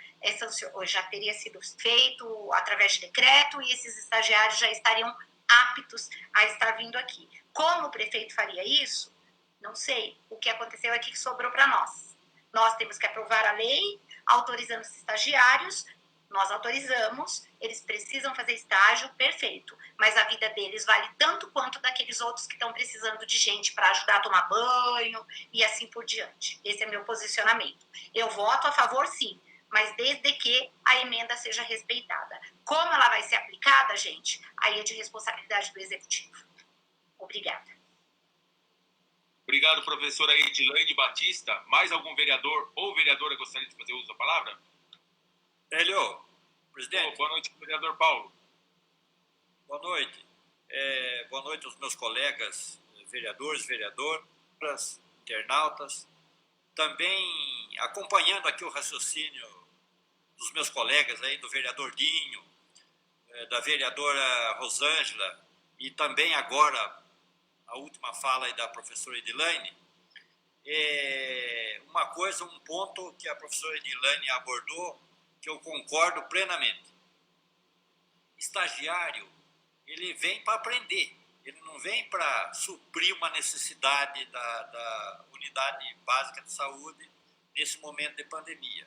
feito através de decreto e esses estagiários já estariam aptos a estar vindo aqui. Como o prefeito faria isso? Não sei. O que aconteceu é que sobrou para nós. Nós temos que aprovar a lei, autorizando os estagiários, nós autorizamos, eles precisam fazer estágio, perfeito. Mas a vida deles vale tanto quanto daqueles outros que estão precisando de gente para ajudar a tomar banho e assim por diante. Esse é meu posicionamento. Eu voto a favor, sim, mas desde que a emenda seja respeitada. Como ela vai ser aplicada, gente, aí é de responsabilidade do Executivo. Obrigada. Obrigado, professora Edilaine Batista. Mais algum vereador ou vereadora gostaria de fazer uso da palavra? Hélio, presidente. Boa noite, vereador Paulo. Boa noite. Boa noite aos meus colegas vereadores, vereadoras, internautas. Também acompanhando aqui o raciocínio dos meus colegas aí, do vereador Dinho, da vereadora Rosângela e também agora a última fala aí da professora Edilaine. Um ponto que a professora Edilaine abordou, que eu concordo plenamente. Estagiário, ele vem para aprender, ele não vem para suprir uma necessidade da unidade básica de saúde nesse momento de pandemia.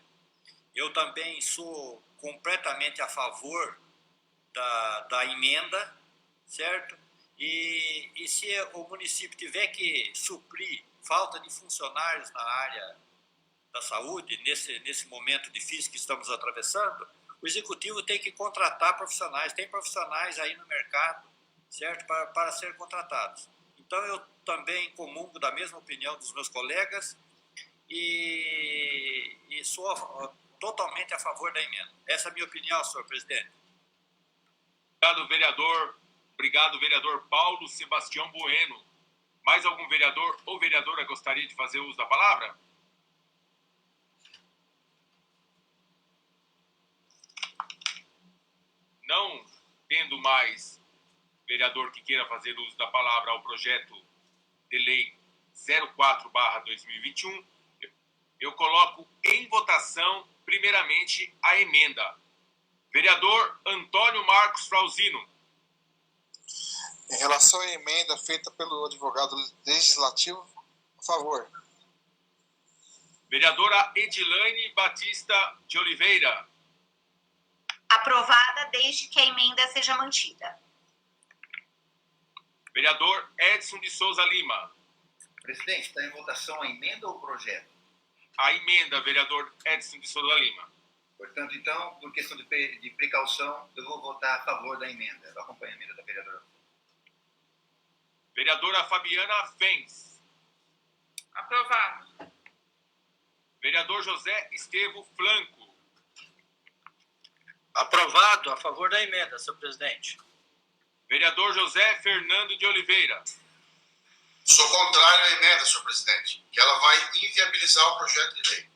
Eu também sou completamente a favor da emenda, certo? E se o município tiver que suprir falta de funcionários na área da saúde, nesse momento difícil que estamos atravessando, o executivo tem que contratar profissionais. Tem profissionais aí no mercado, certo, para serem contratados. Então, eu também comungo da mesma opinião dos meus colegas e sou totalmente a favor da emenda. Essa é a minha opinião, senhor presidente. Obrigado, vereador. Obrigado, vereador Paulo Sebastião Bueno. Mais algum vereador ou vereadora gostaria de fazer uso da palavra? Não tendo mais vereador que queira fazer uso da palavra ao projeto de lei 04/2021, eu coloco em votação, primeiramente, a emenda. Vereador Antônio Marcos Frauzino. Em relação à emenda feita pelo advogado legislativo, a favor. Vereadora Edilaine Batista de Oliveira. Aprovada desde que a emenda seja mantida. Vereador Edson de Souza Lima. Presidente, está em votação a emenda ou o projeto? A emenda, vereador Edson de Souza Lima. Portanto, então, por questão de precaução, eu vou votar a favor da emenda. Eu acompanho a emenda da vereadora. Vereadora Fabiana Fens. Aprovado. Vereador José Estevo Flanco. Aprovado, a favor da emenda, senhor presidente. Vereador José Fernando de Oliveira. Sou contrário à emenda, senhor presidente, que ela vai inviabilizar o projeto de lei.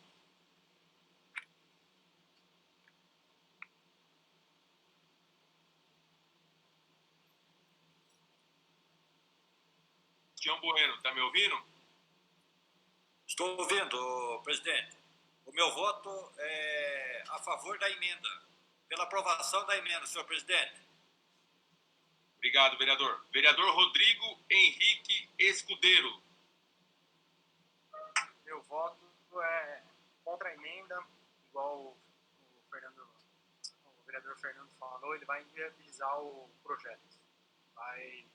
Tião Bueno, está me ouvindo? Estou ouvindo, presidente. O meu voto é a favor da emenda, pela aprovação da emenda, senhor presidente. Obrigado, vereador. Vereador Rodrigo Henrique Escudeiro. Meu voto é contra a emenda, igual o vereador Fernando falou, ele vai inviabilizar o projeto. Vai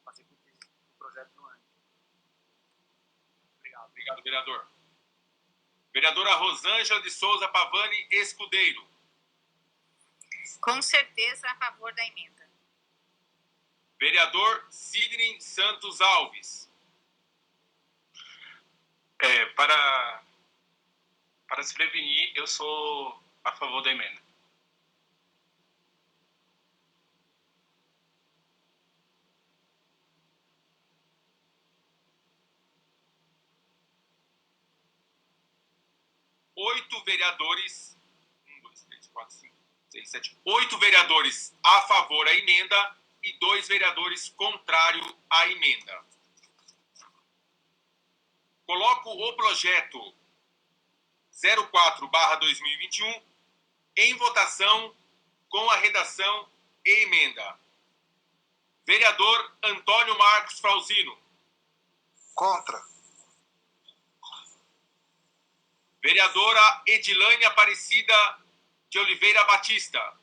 fazer com que o projeto não ande. Obrigado. Obrigado, vereador. Vereadora Rosângela de Souza Pavani Escudeiro. Com certeza a favor da emenda. Vereador Sidney Santos Alves. Para se prevenir, eu sou a favor da emenda. Oito vereadores. 1, 2, 3, 4, 5, 6, 7. 8 vereadores a favor da emenda e 2 vereadores contrário à emenda. Coloco o projeto 04/2021 em votação com a redação e emenda. Vereador Antônio Marcos Frauzino. Contra. Vereadora Edilane Aparecida de Oliveira Batista.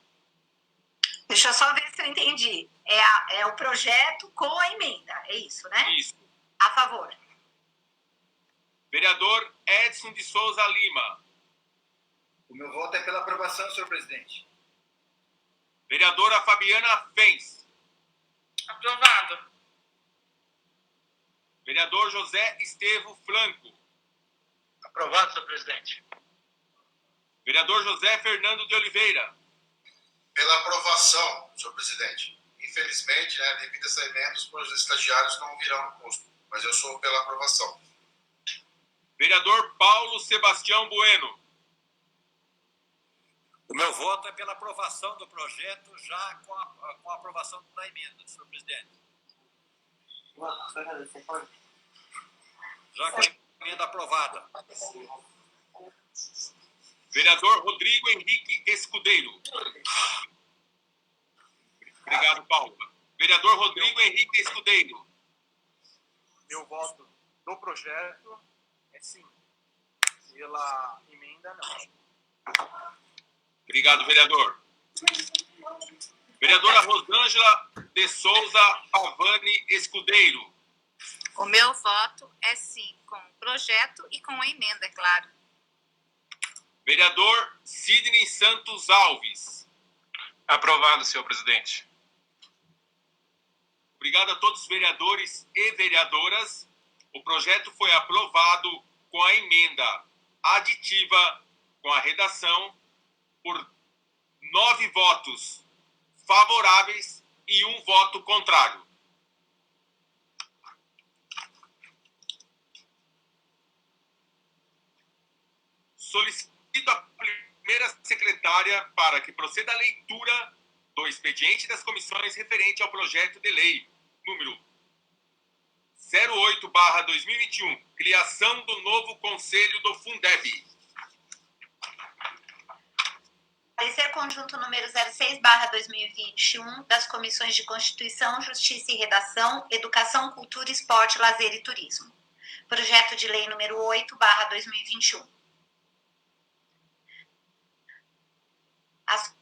Deixa eu só ver se eu entendi. É o projeto com a emenda, é isso, né? Isso. A favor. Vereador Edson de Souza Lima. O meu voto é pela aprovação, senhor presidente. Vereadora Fabiana Fens. Aprovado. Vereador José Estevo Flanco. Aprovado, senhor presidente. Vereador José Fernando de Oliveira. Pela aprovação, senhor presidente. Infelizmente, devido a essa emenda, os estagiários não virão no posto, mas eu sou pela aprovação. Vereador Paulo Sebastião Bueno. O meu voto é pela aprovação do projeto, já com a aprovação da emenda, senhor presidente. Já com a emenda aprovada. Vereador Rodrigo Henrique Escudeiro. Obrigado, Paulo. Vereador Rodrigo Henrique Escudeiro. Meu voto do projeto é sim. Pela emenda, não. Obrigado, vereador. Vereadora Rosângela de Souza Pavani Escudeiro. O meu voto é sim, com o projeto e com a emenda, é claro. Vereador Sidney Santos Alves. Aprovado, senhor presidente. Obrigado a todos os vereadores e vereadoras. O projeto foi aprovado com a emenda aditiva, com a redação, por 9 votos favoráveis e 1 voto contrário. Solicito a primeira secretária para que proceda a leitura do expediente das comissões referente ao projeto de lei número 08/2021, criação do novo Conselho do Fundeb. Parecer conjunto número 06/2021 das comissões de Constituição, Justiça e Redação, Educação, Cultura, Esporte, Lazer e Turismo. Projeto de lei número 8/2021. As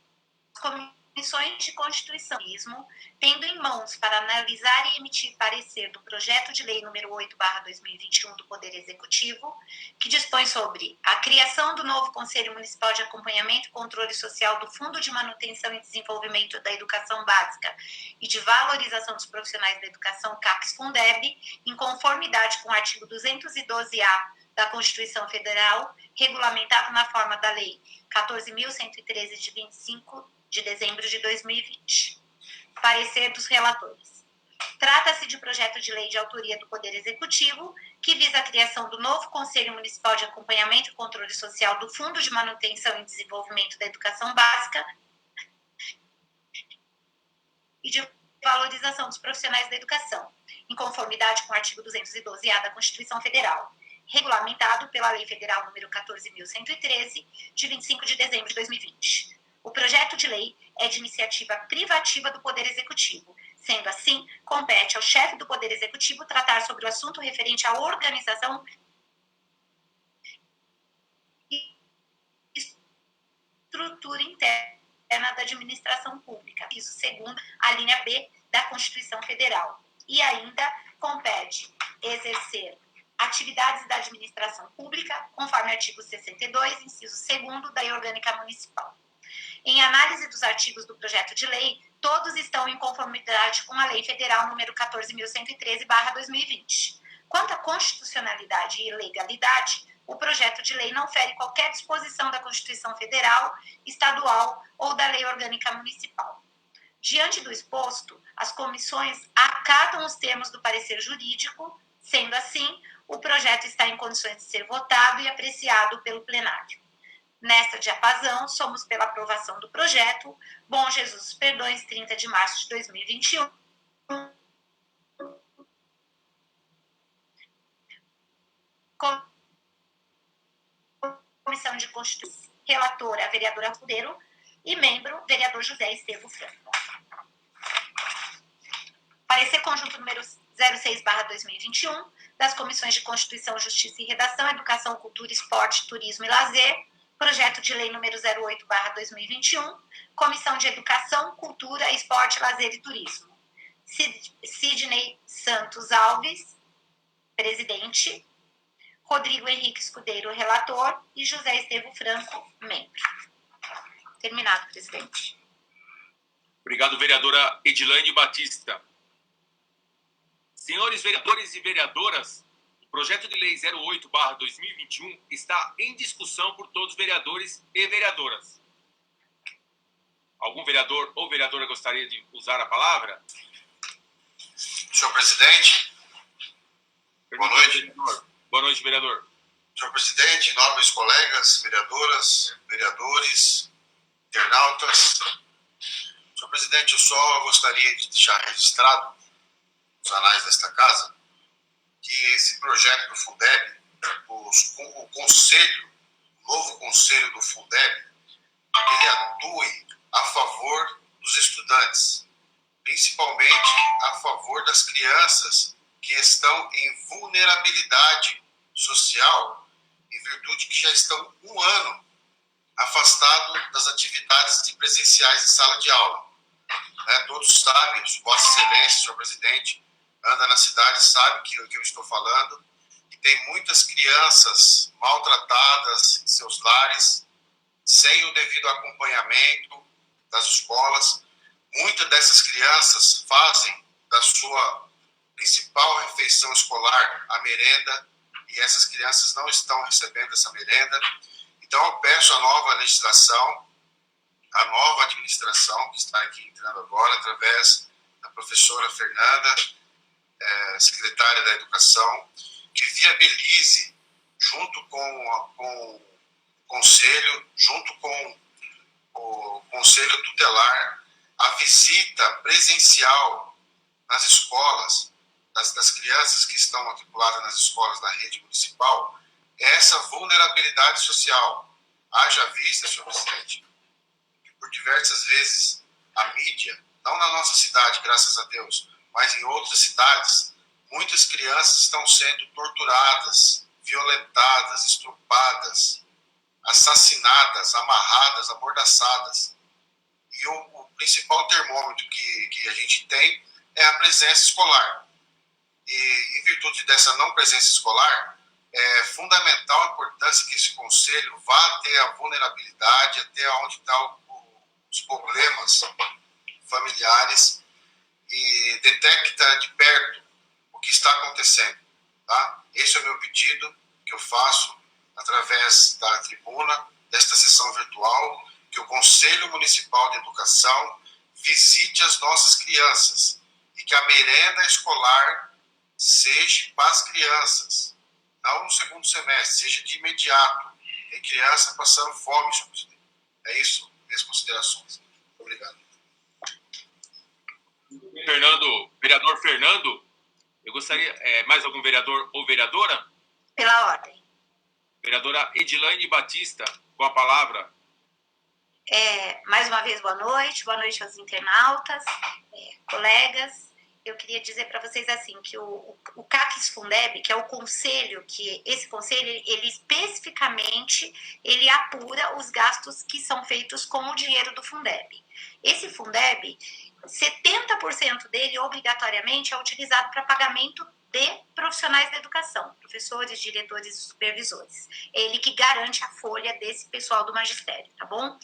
comissões de Constituição e Turismo, tendo em mãos para analisar e emitir parecer do projeto de lei número 8/2021 do Poder Executivo, que dispõe sobre a criação do novo Conselho Municipal de Acompanhamento e Controle Social do Fundo de Manutenção e Desenvolvimento da Educação Básica e de Valorização dos Profissionais da Educação, CAPES-Fundeb, em conformidade com o artigo 212-A da Constituição Federal, regulamentado na forma da Lei 14.113, de 25 de dezembro de 2020. Parecer dos relatores. Trata-se de projeto de lei de autoria do Poder Executivo, que visa a criação do novo Conselho Municipal de Acompanhamento e Controle Social do Fundo de Manutenção e Desenvolvimento da Educação Básica e de Valorização dos Profissionais da Educação, em conformidade com o artigo 212-A da Constituição Federal, regulamentado pela Lei Federal número 14.113, de 25 de dezembro de 2020. O projeto de lei é de iniciativa privativa do Poder Executivo. Sendo assim, compete ao chefe do Poder Executivo tratar sobre o assunto referente à organização e estrutura interna interna da administração pública, inciso 2º, a linha B da Constituição Federal. E ainda compete exercer atividades da administração pública, conforme artigo 62, inciso 2º da Lei Orgânica Municipal. Em análise dos artigos do projeto de lei, todos estão em conformidade com a Lei Federal número 14.113/2020. Quanto à constitucionalidade e legalidade, o projeto de lei não fere qualquer disposição da Constituição Federal, estadual ou da Lei Orgânica Municipal. Diante do exposto, as comissões acatam os termos do parecer jurídico, sendo assim, o projeto está em condições de ser votado e apreciado pelo plenário. Nesta diapasão, somos pela aprovação do projeto. Bom Jesus Perdões, 30 de março de 2021. Comissão de Constituição, relatora, a vereadora Cudeiro, e membro, vereador José Estevão Franco. Parecer conjunto número 06/2021, das Comissões de Constituição, Justiça e Redação, Educação, Cultura, Esporte, Turismo e Lazer, projeto de lei número 08/2021, Comissão de Educação, Cultura, Esporte, Lazer e Turismo. Sidney Santos Alves, presidente, Rodrigo Henrique Escudeiro, relator, e José Estevão Franco, membro. Terminado, presidente. Obrigado, vereadora Edilane Batista. Senhores vereadores e vereadoras, o projeto de lei 08/2021 está em discussão por todos os vereadores e vereadoras. Algum vereador ou vereadora gostaria de usar a palavra? Senhor presidente, boa noite. Vereador. Boa noite, vereador. Senhor presidente, nobres colegas, vereadoras, vereadores, internautas. Senhor presidente, eu só gostaria de deixar registrado nos anais desta casa que esse projeto do Fundeb, o novo conselho do Fundeb, ele atue a favor dos estudantes, principalmente a favor das crianças que estão em vulnerabilidade social, em virtude que já estão 1 ano afastados das atividades presenciais em sala de aula. Todos sabem, Vossa Excelência, senhor presidente, anda na cidade, sabe que eu estou falando, que tem muitas crianças maltratadas em seus lares, sem o devido acompanhamento das escolas. Muitas dessas crianças fazem da sua principal refeição escolar a merenda, e essas crianças não estão recebendo essa merenda. Então eu peço a nova legislação, a nova administração que está aqui entrando agora, através da professora Fernanda, secretária da Educação, que viabilize, junto com o Conselho, junto com o Conselho Tutelar, a visita presencial nas escolas, das crianças que estão matriculadas nas escolas da rede municipal, essa vulnerabilidade social. Haja vista, senhor presidente, que por diversas vezes a mídia, não na nossa cidade, graças a Deus, mas em outras cidades, muitas crianças estão sendo torturadas, violentadas, estrupadas, assassinadas, amarradas, amordaçadas. E o principal termômetro que a gente tem é a presença escolar. E em virtude dessa não presença escolar, é fundamental a importância que esse conselho vá até a vulnerabilidade, até onde estão os problemas familiares, e detecta de perto o que está acontecendo. Tá? Esse é o meu pedido que eu faço através da tribuna, desta sessão virtual, que o Conselho Municipal de Educação visite as nossas crianças e que a merenda escolar seja para as crianças, não no segundo semestre, seja de imediato. Tem criança passando fome, senhor presidente. É isso, minhas considerações. Obrigado. Vereador Fernando, eu gostaria, mais algum vereador ou vereadora? Pela ordem. Vereadora Edilane Batista, com a palavra. Mais uma vez, boa noite aos internautas, colegas eu queria dizer para vocês assim, que o CACES Fundeb, que é o conselho, que esse conselho, ele especificamente, ele apura os gastos que são feitos com o dinheiro do Fundeb. Esse Fundeb, 70% dele, obrigatoriamente, é utilizado para pagamento de profissionais da educação, professores, diretores e supervisores. É ele que garante a folha desse pessoal do magistério, tá bom?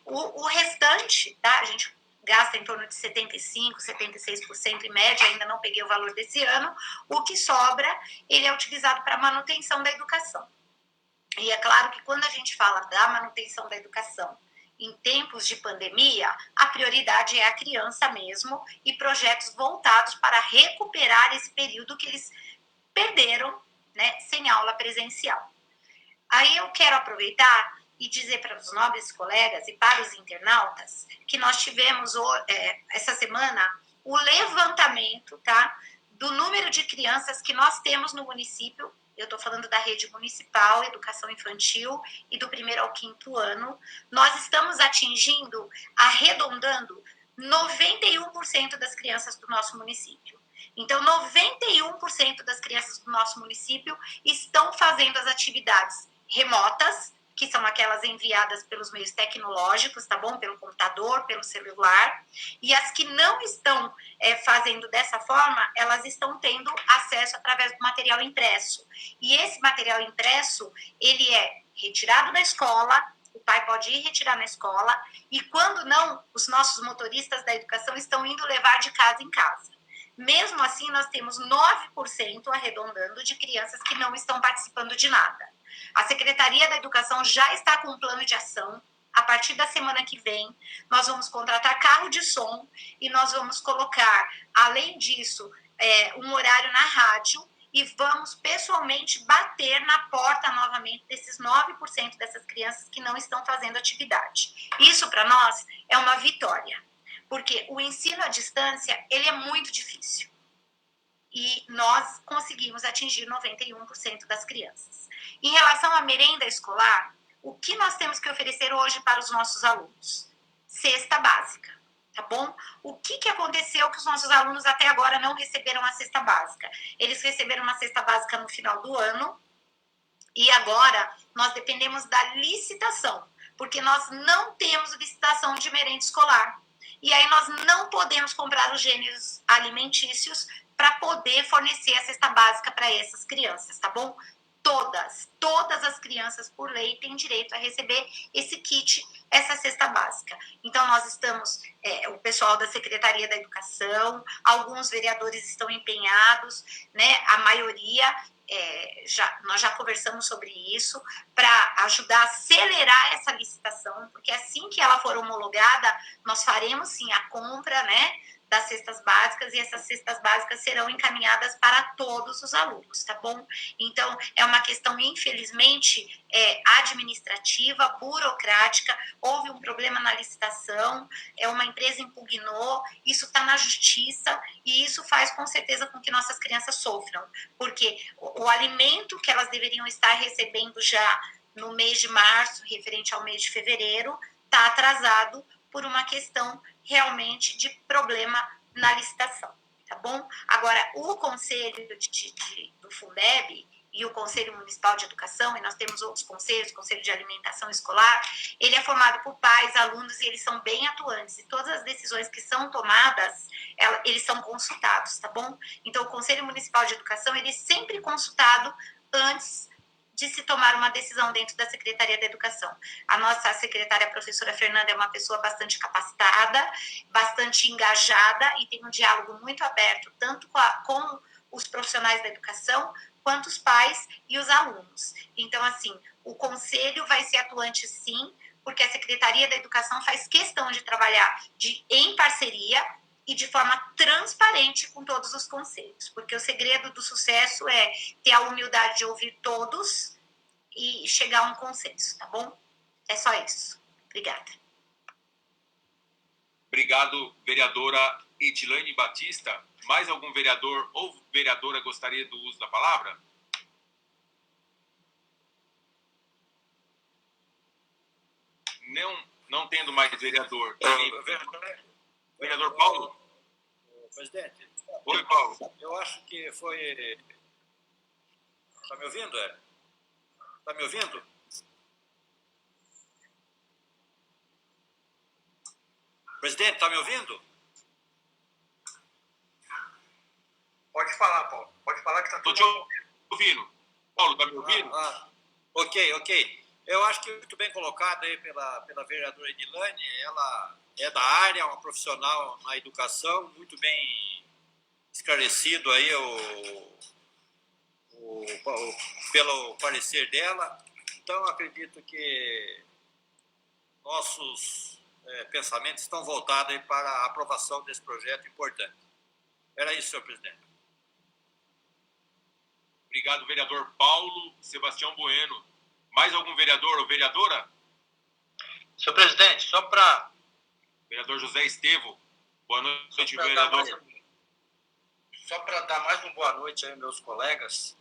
O restante, tá? A gente gasta em torno de 75%, 76% em média, ainda não peguei o valor desse ano. O que sobra, ele é utilizado para manutenção da educação. E é claro que quando a gente fala da manutenção da educação em tempos de pandemia, a prioridade é a criança mesmo e projetos voltados para recuperar esse período que eles perderam, né, sem aula presencial. Aí eu quero aproveitar e dizer para os nobres colegas e para os internautas que nós tivemos essa semana o levantamento, tá, do número de crianças que nós temos no município. Eu estou falando da rede municipal, educação infantil e do 1º ao 5º ano. Nós estamos atingindo, arredondando, 91% das crianças do nosso município. Então, 91% das crianças do nosso município estão fazendo as atividades remotas, que são aquelas enviadas pelos meios tecnológicos, tá bom? Pelo computador, pelo celular. E as que não estão fazendo dessa forma, elas estão tendo acesso através do material impresso. E esse material impresso, ele é retirado da escola, o pai pode ir retirar na escola, e quando não, os nossos motoristas da educação estão indo levar de casa em casa. Mesmo assim, nós temos 9%, arredondando, de crianças que não estão participando de nada. A Secretaria da Educação já está com um plano de ação. A partir da semana que vem, nós vamos contratar carro de som e nós vamos colocar, além disso, um horário na rádio e vamos pessoalmente bater na porta novamente desses 9% dessas crianças que não estão fazendo atividade. Isso, para nós, é uma vitória, porque o ensino à distância, ele é muito difícil. E nós conseguimos atingir 91% das crianças. Em relação à merenda escolar, o que nós temos que oferecer hoje para os nossos alunos? Cesta básica, tá bom? O que aconteceu que os nossos alunos até agora não receberam a cesta básica? Eles receberam uma cesta básica no final do ano e agora nós dependemos da licitação, porque nós não temos licitação de merenda escolar. E aí nós não podemos comprar os gêneros alimentícios para poder fornecer a cesta básica para essas crianças, tá bom? Todas as crianças, por lei, têm direito a receber esse kit, essa cesta básica. Então, nós estamos, o pessoal da Secretaria da Educação, alguns vereadores estão empenhados, né? A maioria, nós já conversamos sobre isso, para ajudar a acelerar essa licitação, porque assim que ela for homologada, nós faremos, sim, a compra, né, das cestas básicas, e essas cestas básicas serão encaminhadas para todos os alunos, tá bom? Então, é uma questão, infelizmente, administrativa, burocrática, houve um problema na licitação, uma empresa impugnou, isso está na justiça, e isso faz, com certeza, com que nossas crianças sofram, porque o alimento que elas deveriam estar recebendo já no mês de março, referente ao mês de fevereiro, está atrasado por uma questão realmente de problema na licitação, tá bom? Agora, o Conselho do Fundeb e o Conselho Municipal de Educação, e nós temos outros conselhos, Conselho de Alimentação Escolar, ele é formado por pais, alunos, e eles são bem atuantes, e todas as decisões que são tomadas, eles são consultados, tá bom? Então, o Conselho Municipal de Educação, ele é sempre consultado antes de se tomar uma decisão dentro da Secretaria da Educação. A nossa secretária, a professora Fernanda, é uma pessoa bastante capacitada, bastante engajada e tem um diálogo muito aberto, tanto com os profissionais da educação, quanto os pais e os alunos. Então, assim, o conselho vai ser atuante, sim, porque a Secretaria da Educação faz questão de trabalhar em parceria e de forma transparente com todos os conselhos, porque o segredo do sucesso é ter a humildade de ouvir todos e chegar a um consenso, tá bom? É só isso. Obrigada. Obrigado, vereadora Edilane Batista. Mais algum vereador ou vereadora gostaria do uso da palavra? Não tendo mais vereador. Vereador Paulo? Presidente, Oi, Paulo. eu acho que foi... Está me ouvindo, Hélio? Está me ouvindo? Presidente, está me ouvindo? Pode falar, Paulo. Pode falar que está Estou tudo te ouvindo. Paulo, está me ouvindo? Ok. Eu acho que muito bem colocado aí pela vereadora Edilane. Ela é da área, uma profissional na educação, muito bem esclarecido aí pelo parecer dela. Então, acredito que nossos pensamentos estão voltados aí para a aprovação desse projeto importante. Era isso, senhor presidente. Obrigado, vereador Paulo Sebastião Bueno. Mais algum vereador ou vereadora? Senhor presidente, só para... Vereador José Estevo. Boa noite, vereador. Só para dar mais uma boa noite aí, meus colegas.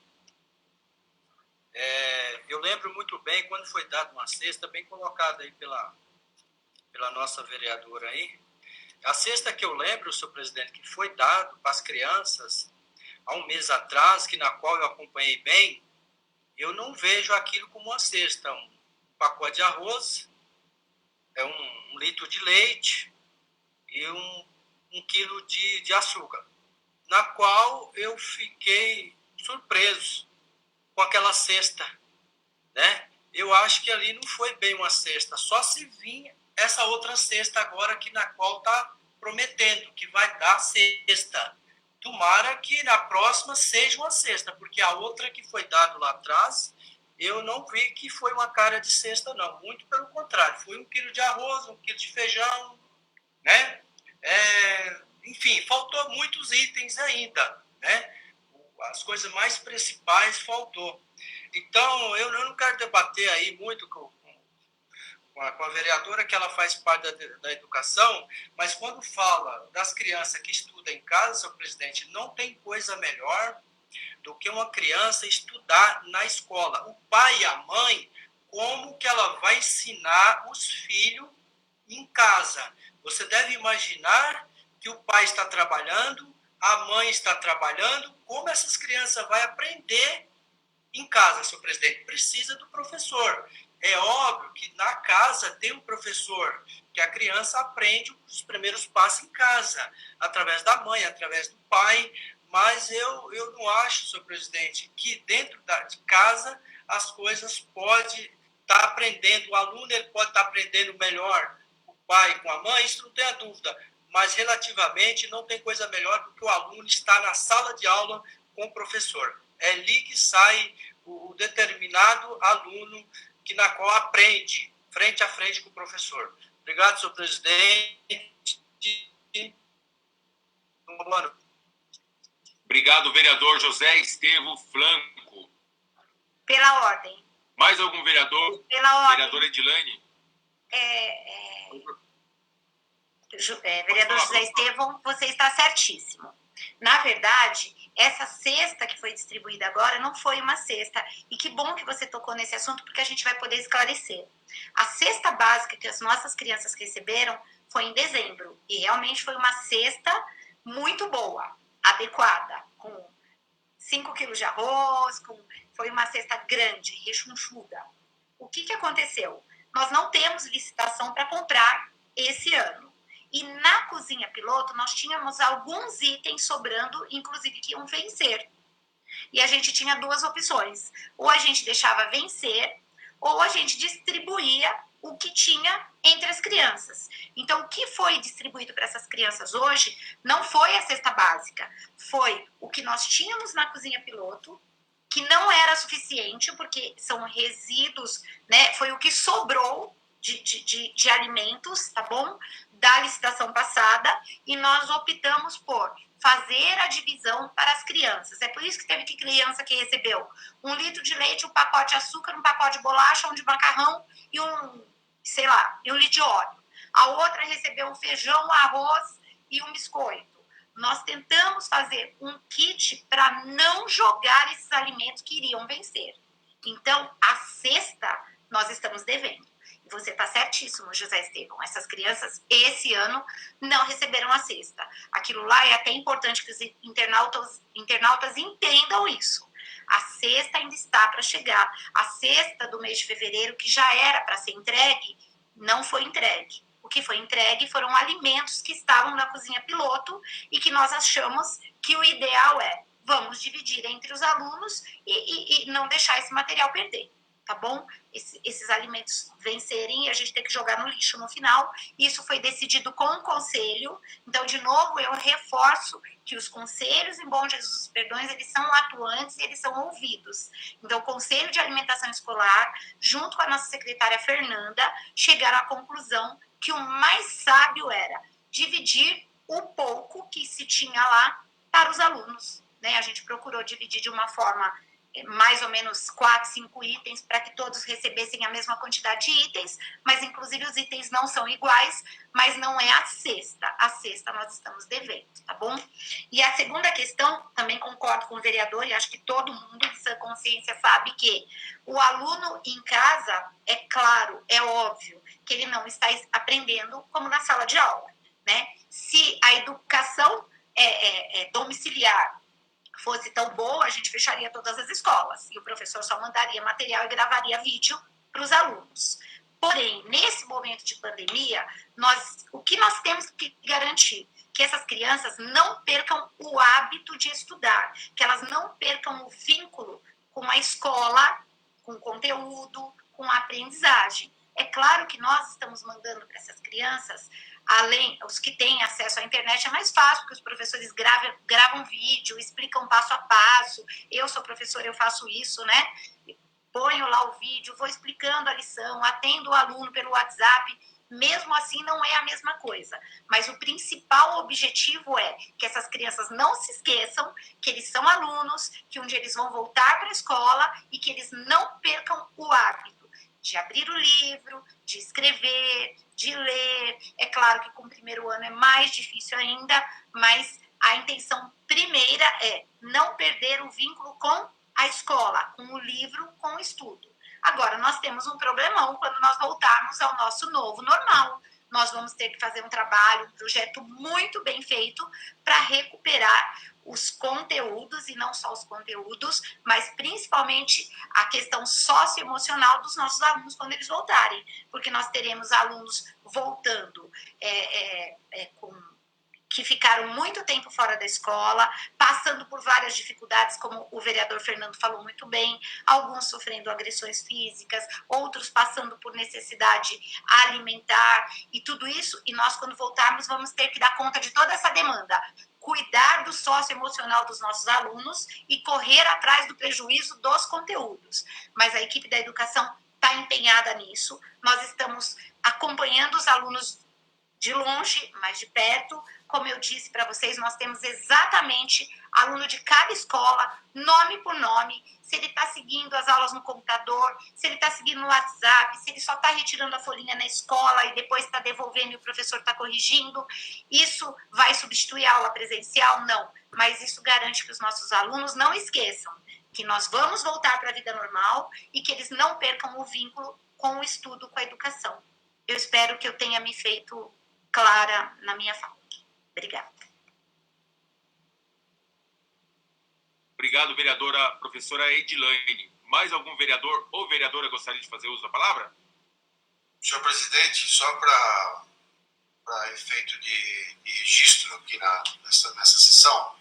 Eu lembro muito bem quando foi dada uma cesta bem colocada aí pela nossa vereadora aí. A cesta que eu lembro, senhor presidente, que foi dado para as crianças há um mês atrás, na qual eu acompanhei bem, eu não vejo aquilo como uma cesta. Um pacote de arroz, um litro de leite e um quilo de açúcar, na qual eu fiquei surpreso com aquela cesta, né? Eu acho que ali não foi bem uma cesta, só se vinha essa outra cesta agora na qual está prometendo que vai dar cesta. Tomara que na próxima seja uma cesta, porque a outra que foi dado lá atrás, eu não vi que foi uma cara de cesta, não. Muito pelo contrário, foi 1 quilo de arroz, 1 quilo de feijão, né? Enfim, faltou muitos itens ainda, né? As coisas mais principais faltou. Então, eu não quero debater aí muito com a vereadora, que ela faz parte da educação, mas quando fala das crianças que estudam em casa, senhor presidente, não tem coisa melhor do que uma criança estudar na escola. O pai e a mãe, como que ela vai ensinar os filhos em casa? Você deve imaginar que o pai está trabalhando, a mãe está trabalhando, como essas crianças vão aprender em casa, senhor presidente? Precisa do professor. É óbvio que na casa tem um professor, que a criança aprende os primeiros passos em casa, através da mãe, através do pai, mas eu não acho, senhor presidente, que dentro de casa as coisas podem estar aprendendo, o aluno ele pode estar aprendendo melhor com o pai, com a mãe, isso não tem a dúvida, mas relativamente não tem coisa melhor do que o aluno estar na sala de aula com o professor. É ali que sai o determinado aluno na qual aprende frente a frente com o professor. Obrigado, senhor presidente. Obrigado, vereador José Estevo Flanco. Pela ordem. Mais algum vereador? Pela ordem. Vereadora Edilane? Vereador José Estevão, você está certíssimo. Na verdade, essa cesta que foi distribuída agora não foi uma cesta. E que bom que você tocou nesse assunto, porque a gente vai poder esclarecer. A cesta básica que as nossas crianças receberam foi em dezembro. E realmente foi uma cesta muito boa, adequada, com 5 quilos de arroz, foi uma cesta grande, rechonchuda. O que aconteceu? Nós não temos licitação para comprar esse ano. E na cozinha piloto, nós tínhamos alguns itens sobrando, inclusive que iam vencer. E a gente tinha 2 opções. Ou a gente deixava vencer, ou a gente distribuía o que tinha entre as crianças. Então, o que foi distribuído para essas crianças hoje não foi a cesta básica. Foi o que nós tínhamos na cozinha piloto, que não era suficiente, porque são resíduos, né? Foi o que sobrou de alimentos, tá bom? Da licitação passada, e nós optamos por fazer a divisão para as crianças. É por isso que teve criança que recebeu 1 litro de leite, um pacote de açúcar, um pacote de bolacha, um de macarrão e um litro de óleo. A outra recebeu um feijão, arroz e um biscoito. Nós tentamos fazer um kit para não jogar esses alimentos que iriam vencer. Então, a cesta nós estamos devendo. E você está certíssimo, José Estevão. Essas crianças, esse ano, não receberam a cesta. Aquilo lá é até importante que os internautas entendam isso. A cesta ainda está para chegar. A cesta do mês de fevereiro, que já era para ser entregue, não foi entregue. O que foi entregue foram alimentos que estavam na cozinha piloto e que nós achamos que o ideal é vamos dividir entre os alunos e não deixar esse material perder, tá bom? Esses alimentos vencerem e a gente tem que jogar no lixo no final. Isso foi decidido com o conselho. Então, de novo, eu reforço que os conselhos em Bom Jesus dos Perdões, eles são atuantes e eles são ouvidos. Então, o Conselho de Alimentação Escolar, junto com a nossa secretária Fernanda, chegaram à conclusão que o mais sábio era dividir o pouco que se tinha lá para os alunos, né? A gente procurou dividir de uma forma mais ou menos 4, 5 itens para que todos recebessem a mesma quantidade de itens, mas inclusive os itens não são iguais, mas não é a cesta nós estamos devendo, tá bom? E a segunda questão, também concordo com o vereador e acho que todo mundo de sua consciência sabe que o aluno em casa, é claro, é óbvio que ele não está aprendendo como na sala de aula, né? Se a educação domiciliar fosse tão boa, a gente fecharia todas as escolas e o professor só mandaria material e gravaria vídeo para os alunos. Porém, nesse momento de pandemia, o que nós temos que garantir? Que essas crianças não percam o hábito de estudar, que elas não percam o vínculo com a escola, com o conteúdo, com a aprendizagem. É claro que nós estamos mandando para essas crianças, além, os que têm acesso à internet é mais fácil, porque os professores gravam vídeo, explicam passo a passo. Eu sou professora, eu faço isso, né? Ponho lá o vídeo, vou explicando a lição, atendo o aluno pelo WhatsApp. Mesmo assim, não é a mesma coisa. Mas o principal objetivo é que essas crianças não se esqueçam que eles são alunos, que um dia eles vão voltar para a escola e que eles não percam o hábito de abrir o livro, de escrever, de ler. É claro que com o primeiro ano é mais difícil ainda, mas a intenção primeira é não perder o vínculo com a escola, com o livro, com o estudo. Agora, nós temos um problemão quando nós voltarmos ao nosso novo normal. Nós vamos ter que fazer um trabalho, um projeto muito bem feito para recuperar os conteúdos, e não só os conteúdos, mas principalmente a questão socioemocional dos nossos alunos quando eles voltarem. Porque nós teremos alunos voltando que ficaram muito tempo fora da escola, passando por várias dificuldades, como o vereador Fernando falou muito bem, alguns sofrendo agressões físicas, outros passando por necessidade alimentar e tudo isso, e nós quando voltarmos vamos ter que dar conta de toda essa demanda, cuidar do socioemocional dos nossos alunos e correr atrás do prejuízo dos conteúdos. Mas a equipe da educação está empenhada nisso, nós estamos acompanhando os alunos de longe, mas de perto. Como eu disse para vocês, nós temos exatamente aluno de cada escola, nome por nome, se ele está seguindo as aulas no computador, se ele está seguindo no WhatsApp, se ele só está retirando a folhinha na escola e depois está devolvendo e o professor está corrigindo. Isso vai substituir a aula presencial? Não. Mas isso garante que os nossos alunos não esqueçam que nós vamos voltar para a vida normal e que eles não percam o vínculo com o estudo, com a educação. Eu espero que eu tenha me feito clara na minha fala. Obrigada. Obrigado, vereadora professora Edilane. Mais algum vereador ou vereadora gostaria de fazer uso da palavra? Senhor presidente, só para efeito de registro aqui nessa sessão,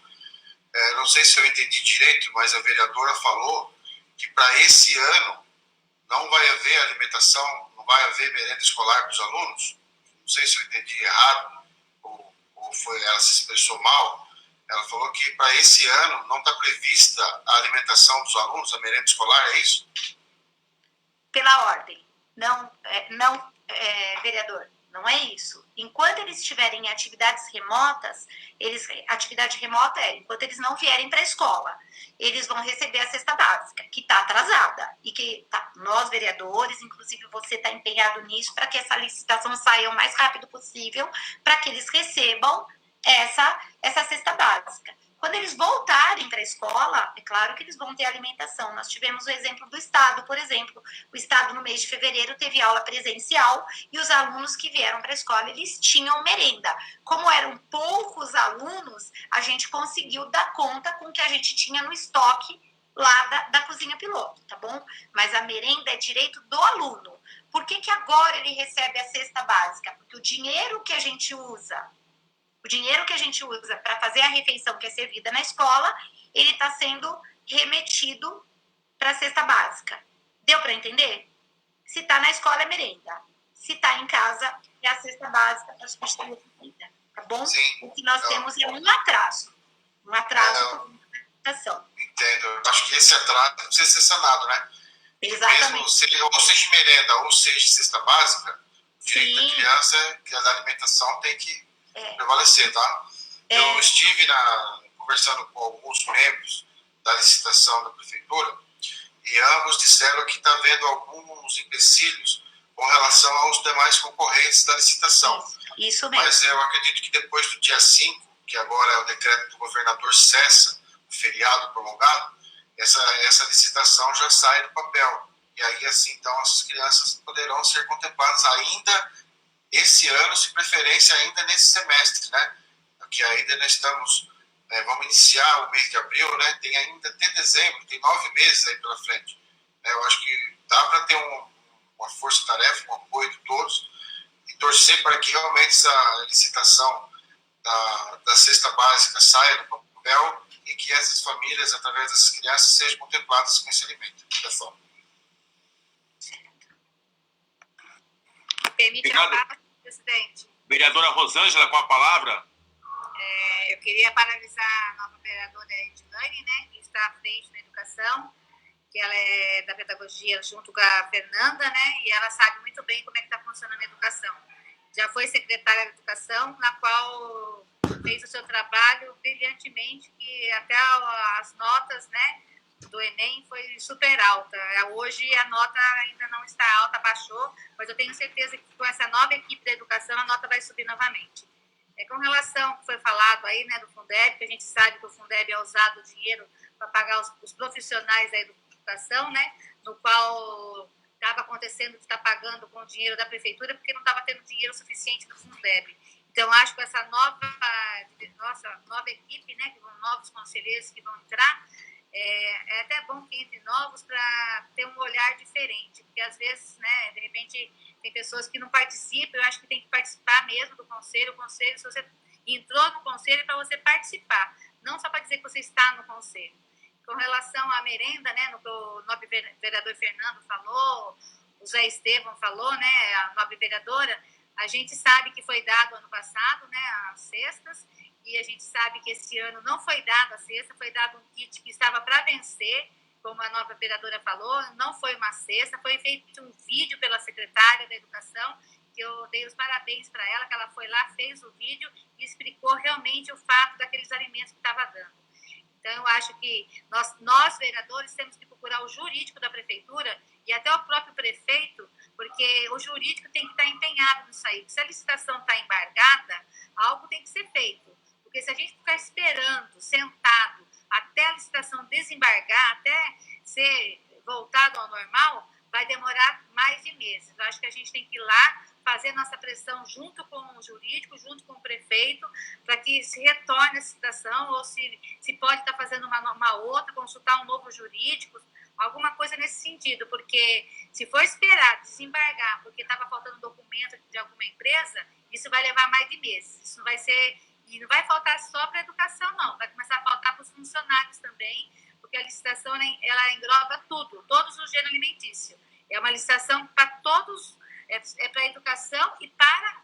não sei se eu entendi direito, mas a vereadora falou que para esse ano não vai haver alimentação, não vai haver merenda escolar para os alunos. Não sei se eu entendi errado ou ela se expressou mal. Ela falou que para esse ano não está prevista a alimentação dos alunos, a merenda escolar, é isso? Pela ordem. Não, vereador, não é isso. Enquanto eles estiverem em atividades remotas, atividade remota enquanto eles não vierem para a escola, eles vão receber a cesta básica, que está atrasada. E que nós, vereadores, inclusive você está empenhado nisso, para que essa licitação saia o mais rápido possível, para que eles recebam essa cesta básica. Quando eles voltarem para a escola, é claro que eles vão ter alimentação. Nós tivemos o exemplo do Estado, por exemplo. O Estado, no mês de fevereiro, teve aula presencial e os alunos que vieram para a escola, eles tinham merenda. Como eram poucos alunos, a gente conseguiu dar conta com o que a gente tinha no estoque lá da cozinha piloto, tá bom? Mas a merenda é direito do aluno. Por que agora ele recebe a cesta básica? Porque o dinheiro que a gente usa para fazer a refeição que é servida na escola, ele está sendo remetido para a cesta básica. Deu para entender? Se está na escola é merenda. Se está em casa é a cesta básica para substituir a comida. Tá bom? Sim. O que nós temos é um atraso. Um atraso com a alimentação. Entendo. Eu acho que esse atraso não precisa ser sanado, né? Exatamente. Mesmo ou seja merenda ou seja cesta básica, o direito da criança é que a alimentação tem que prevalecer, tá? Eu estive conversando com alguns membros da licitação da prefeitura e ambos disseram que está havendo alguns empecilhos com relação aos demais concorrentes da licitação. Isso mesmo. Mas eu acredito que depois do dia 5, que agora é o decreto do governador cessa o feriado prolongado, essa licitação já sai do papel. E aí, assim, então, essas crianças poderão ser contempladas ainda esse ano, se preferência ainda nesse semestre, né? Porque ainda nós estamos, vamos iniciar o mês de abril, né? Tem ainda até dezembro, tem 9 meses aí pela frente. Eu acho que dá para ter uma força-tarefa, um apoio de todos e torcer para que realmente essa licitação da cesta básica saia do papel e que essas famílias, através dessas crianças, sejam contempladas com esse alimento. Pessoal. Permite a palavra, presidente. Vereadora Rosângela, com a palavra. Eu queria parabenizar a nova vereadora Edilane, né, que está à frente na educação, que ela é da pedagogia junto com a Fernanda, né, e ela sabe muito bem como é que está funcionando a educação. Já foi secretária de educação, na qual fez o seu trabalho brilhantemente, que até as notas, né, do Enem foi super alta. Hoje a nota ainda não está alta, baixou, mas eu tenho certeza que com essa nova equipe da educação a nota vai subir novamente. Com relação ao que foi falado aí, né, do Fundeb, que a gente sabe que o Fundeb é usado o dinheiro para pagar os profissionais da educação, né, no qual estava acontecendo de estar pagando com o dinheiro da prefeitura porque não estava tendo dinheiro suficiente do Fundeb. Então, acho que essa nova equipe, né, que vão novos conselheiros que vão entrar, é até bom que entre novos para ter um olhar diferente, porque às vezes, né, de repente, tem pessoas que não participam. Eu acho que tem que participar mesmo do conselho. O conselho, se você entrou no conselho, é para você participar, não só para dizer que você está no conselho. Com relação à merenda, né, no que o nobre vereador Fernando falou, o Zé Estevão falou, né, a nobre vereadora, a gente sabe que foi dado ano passado, né, as cestas, e a gente sabe que esse ano não foi dado a cesta, foi dado um kit que estava para vencer, como a nova vereadora falou, não foi uma cesta, foi feito um vídeo pela secretária da Educação, que eu dei os parabéns para ela, que ela foi lá, fez o vídeo e explicou realmente o fato daqueles alimentos que estava dando. Então, eu acho que nós, vereadores, temos que procurar o jurídico da prefeitura e até o próprio prefeito, porque o jurídico tem que estar empenhado nisso aí. Se a licitação está embargada, algo tem que ser feito. Porque se a gente ficar esperando, sentado, até a licitação desembargar, até ser voltado ao normal, vai demorar mais de meses. Eu acho que a gente tem que ir lá, fazer nossa pressão junto com o jurídico, junto com o prefeito, para que se retorne a licitação, ou se pode estar fazendo uma outra, consultar um novo jurídico, alguma coisa nesse sentido, porque se for esperar desembargar, porque estava faltando documento de alguma empresa, isso vai levar mais de meses. Isso não vai ser, e não vai faltar só para a educação, não, vai começar a faltar para os funcionários também, porque a licitação ela engloba tudo, todos os gêneros alimentícios. É uma licitação para todos, para a educação e para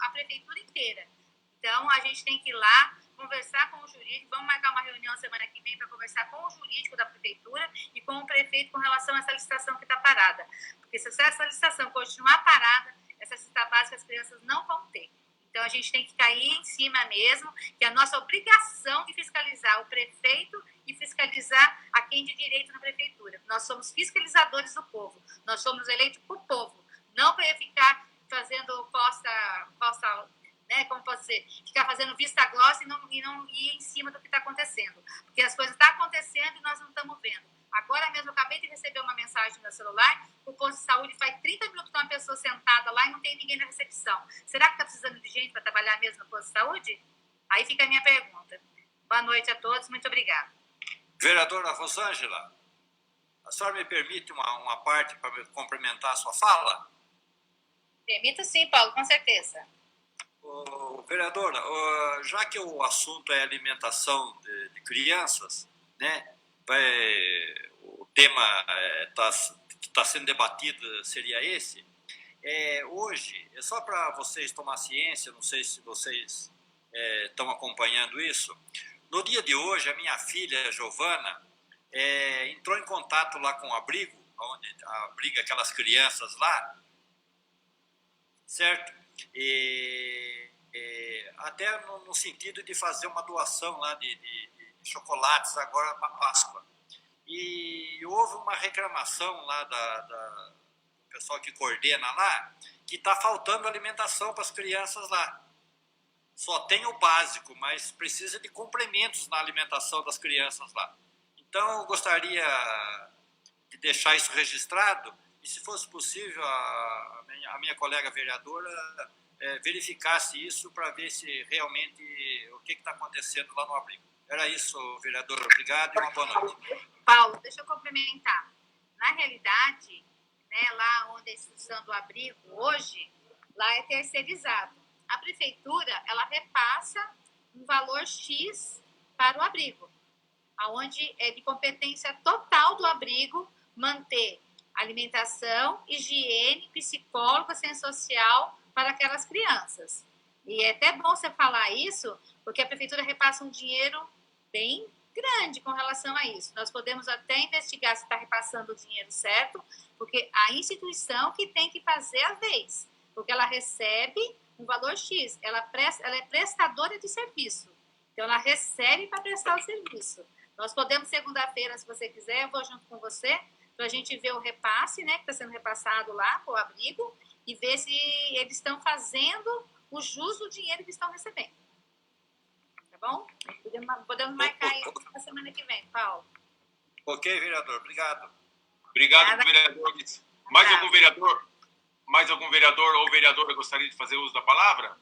a prefeitura inteira. Então, a gente tem que ir lá, conversar com o jurídico, vamos marcar uma reunião semana que vem para conversar com o jurídico da prefeitura e com o prefeito com relação a essa licitação que está parada. Porque se essa licitação continuar parada, essa cesta básica as crianças não vão ter. Então, a gente tem que cair em cima mesmo, que é a nossa obrigação de fiscalizar o prefeito e fiscalizar a quem de direito na prefeitura. Nós somos fiscalizadores do povo, nós somos eleitos por povo, não para ficar fazendo falsa, né, como posso dizer, ficar fazendo vista grossa e não ir em cima do que está acontecendo. Porque as coisas estão acontecendo e nós não estamos vendo. Agora mesmo, eu acabei de receber uma mensagem no meu celular, o posto de saúde faz 30 minutos que uma pessoa sentada lá e não tem ninguém na recepção. Será que está precisando de gente para trabalhar mesmo no posto de saúde? Aí fica a minha pergunta. Boa noite a todos, muito obrigada. Vereadora Rosângela, a senhora me permite uma parte para complementar a sua fala? Permito sim, Paulo, com certeza. Vereadora, já que o assunto é alimentação de crianças, né, o tema que está sendo debatido seria esse. Hoje, é só para vocês tomar ciência, não sei se vocês estão acompanhando isso. No dia de hoje, a minha filha, Giovana, entrou em contato lá com o abrigo, onde abriga aquelas crianças lá, certo? Até no sentido de fazer uma doação lá de chocolates agora para Páscoa. E houve uma reclamação lá do pessoal que coordena lá, que está faltando alimentação para as crianças lá. Só tem o básico, mas precisa de complementos na alimentação das crianças lá. Então, eu gostaria de deixar isso registrado e, se fosse possível, a minha colega vereadora verificasse isso para ver se realmente o que está acontecendo lá no abrigo. Era isso, vereador. Obrigado e uma boa noite. Paulo, deixa eu complementar. Na realidade, né, lá onde a instituição do abrigo hoje, lá é terceirizado. A prefeitura, ela repassa um valor X para o abrigo, onde é de competência total do abrigo manter alimentação, higiene, psicólogo, assistência social para aquelas crianças. E é até bom você falar isso, porque a prefeitura repassa um dinheiro bem grande com relação a isso. Nós podemos até investigar se está repassando o dinheiro certo, porque a instituição que tem que fazer a vez, porque ela recebe um valor X, ela é prestadora de serviço, então ela recebe para prestar o serviço. Nós podemos, segunda-feira, se você quiser, eu vou junto com você, para a gente ver o repasse, né, que está sendo repassado lá para o abrigo, e ver se eles estão fazendo o jus do dinheiro que estão recebendo. Tá bom? Podemos marcar isso na semana que vem, Paulo. Ok, vereador. Obrigado. Obrigado, vereadores. Mais algum vereador ou vereadora gostaria de fazer uso da palavra?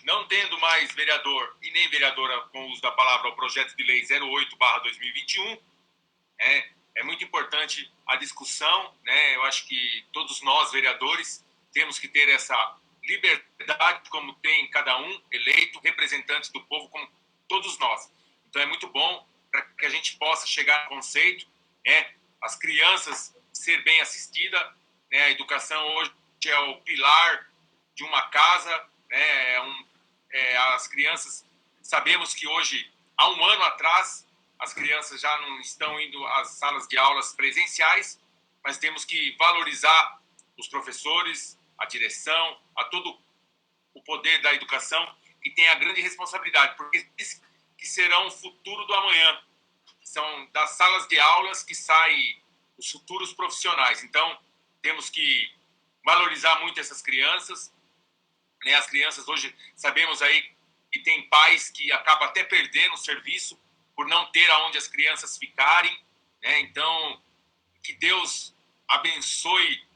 Não tendo mais vereador e nem vereadora com uso da palavra ao projeto de lei 08/2021, é muito importante a discussão, né? Eu acho que todos nós, vereadores, temos que ter essa liberdade, como tem cada um eleito, representantes do povo, como todos nós. Então é muito bom para que a gente possa chegar a conceito, as crianças ser bem assistidas, né? A educação hoje é o pilar de uma casa, né? As crianças, sabemos que hoje, há um ano atrás, as crianças já não estão indo às salas de aulas presenciais, mas temos que valorizar os professores, a direção, a todo o poder da educação, que tem a grande responsabilidade, porque eles que serão o futuro do amanhã. São das salas de aulas que saem os futuros profissionais. Então, temos que valorizar muito essas crianças, né? As crianças hoje, sabemos aí que tem pais que acabam até perdendo o serviço por não ter aonde as crianças ficarem, né? Então, que Deus abençoe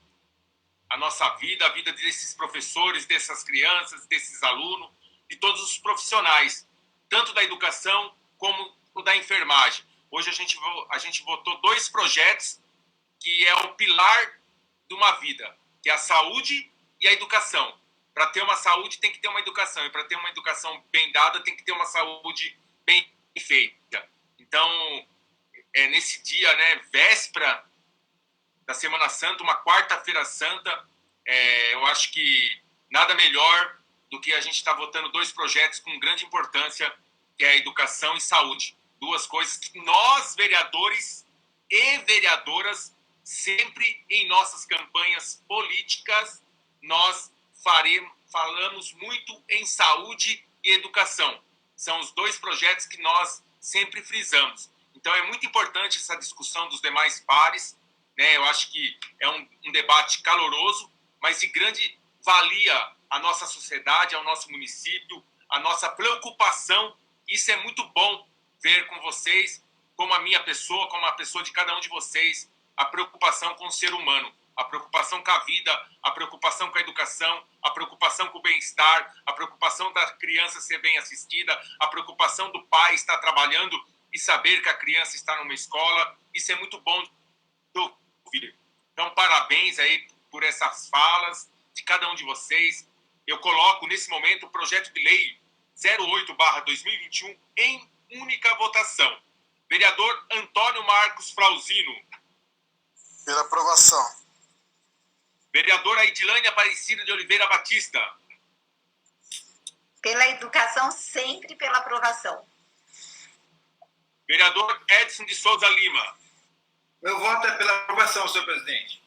a nossa vida, a vida desses professores, dessas crianças, desses alunos, de todos os profissionais, tanto da educação como o da enfermagem. Hoje a gente votou 2 projetos que é o pilar de uma vida, que é a saúde e a educação. Para ter uma saúde tem que ter uma educação, e para ter uma educação bem dada tem que ter uma saúde bem feita. Então, nesse dia, né, véspera da Semana Santa, uma quarta-feira santa, eu acho que nada melhor do que a gente estar votando 2 projetos com grande importância, que é a educação e saúde. 2 coisas que nós, vereadores e vereadoras, sempre em nossas campanhas políticas, nós falamos muito em saúde e educação. São os 2 projetos que nós sempre frisamos. Então, é muito importante essa discussão dos demais pares, né? Eu acho que é um debate caloroso, mas de grande valia à nossa sociedade, ao nosso município, a nossa preocupação. Isso é muito bom ver com vocês, como a minha pessoa, como a pessoa de cada um de vocês, a preocupação com o ser humano, a preocupação com a vida, a preocupação com a educação, a preocupação com o bem-estar, a preocupação da criança ser bem assistida, a preocupação do pai estar trabalhando e saber que a criança está numa escola. Isso é muito bom de ouvir. Então, parabéns aí por essas falas de cada um de vocês. Eu coloco, nesse momento, o projeto de lei 08/2021 em única votação. Vereador Antônio Marcos Flauzino. Pela aprovação. Vereadora Edilane Aparecida de Oliveira Batista. Pela educação, sempre pela aprovação. Vereador Edson de Souza Lima. Meu voto é pela aprovação, senhor presidente.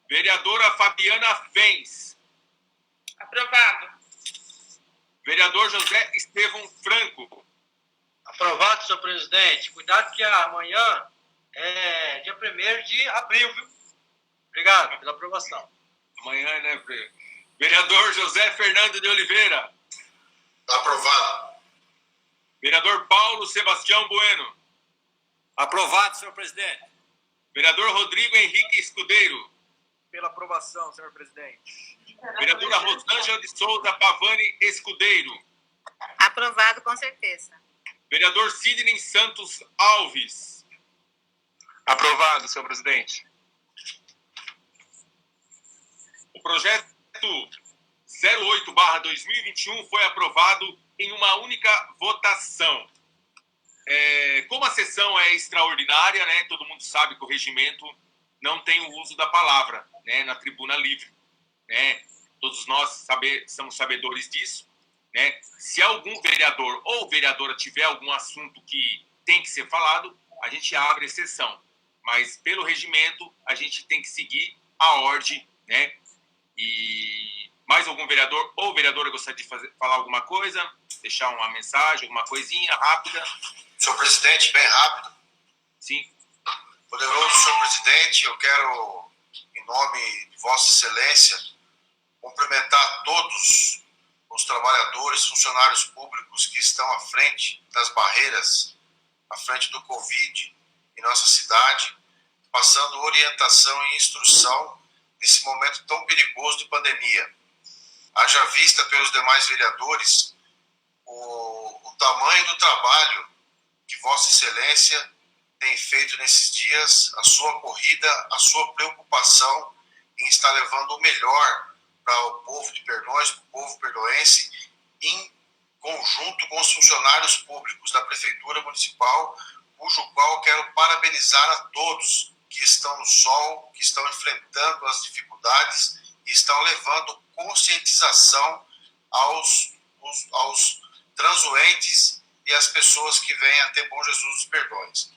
Vereadora Fabiana Fens. Aprovado. Vereador José Estevão Franco. Aprovado, senhor presidente. Cuidado que amanhã é dia 1º de abril, viu? Obrigado pela aprovação. Amanhã, né, Vereador José Fernando de Oliveira. Aprovado. Vereador Paulo Sebastião Bueno. Aprovado, senhor presidente. Vereador Rodrigo Henrique Escudeiro. Pela aprovação, senhor presidente. Vereadora Rosângela de Souza Pavani Escudeiro. Aprovado, com certeza. Vereador Sidney Santos Alves. Aprovado, senhor presidente. O projeto 08/2021 foi aprovado em uma única votação. Como a sessão é extraordinária, né, todo mundo sabe que o regimento não tem o uso da palavra, né, na tribuna livre, né? Todos nós somos sabedores disso, né? Se algum vereador ou vereadora tiver algum assunto que tem que ser falado, a gente abre exceção. Mas pelo regimento a gente tem que seguir a ordem, né? E mais algum vereador ou vereadora gostaria de falar alguma coisa? Deixar uma mensagem, alguma coisinha rápida? Senhor presidente, bem rápido. Sim. Poderoso senhor presidente, eu quero, em nome de Vossa Excelência, cumprimentar todos os trabalhadores, funcionários públicos que estão à frente das barreiras, à frente do Covid em nossa cidade, passando orientação e instrução nesse momento tão perigoso de pandemia. Haja vista pelos demais vereadores o tamanho do trabalho que Vossa Excelência tem feito nesses dias, a sua corrida, a sua preocupação em estar levando o melhor para o povo de Perdões, para o povo perdoense, em conjunto com os funcionários públicos da Prefeitura Municipal, cujo qual quero parabenizar a todos que estão no sol, que estão enfrentando as dificuldades e estão levando conscientização aos transuentes e às pessoas que vêm até Bom Jesus dos Perdões.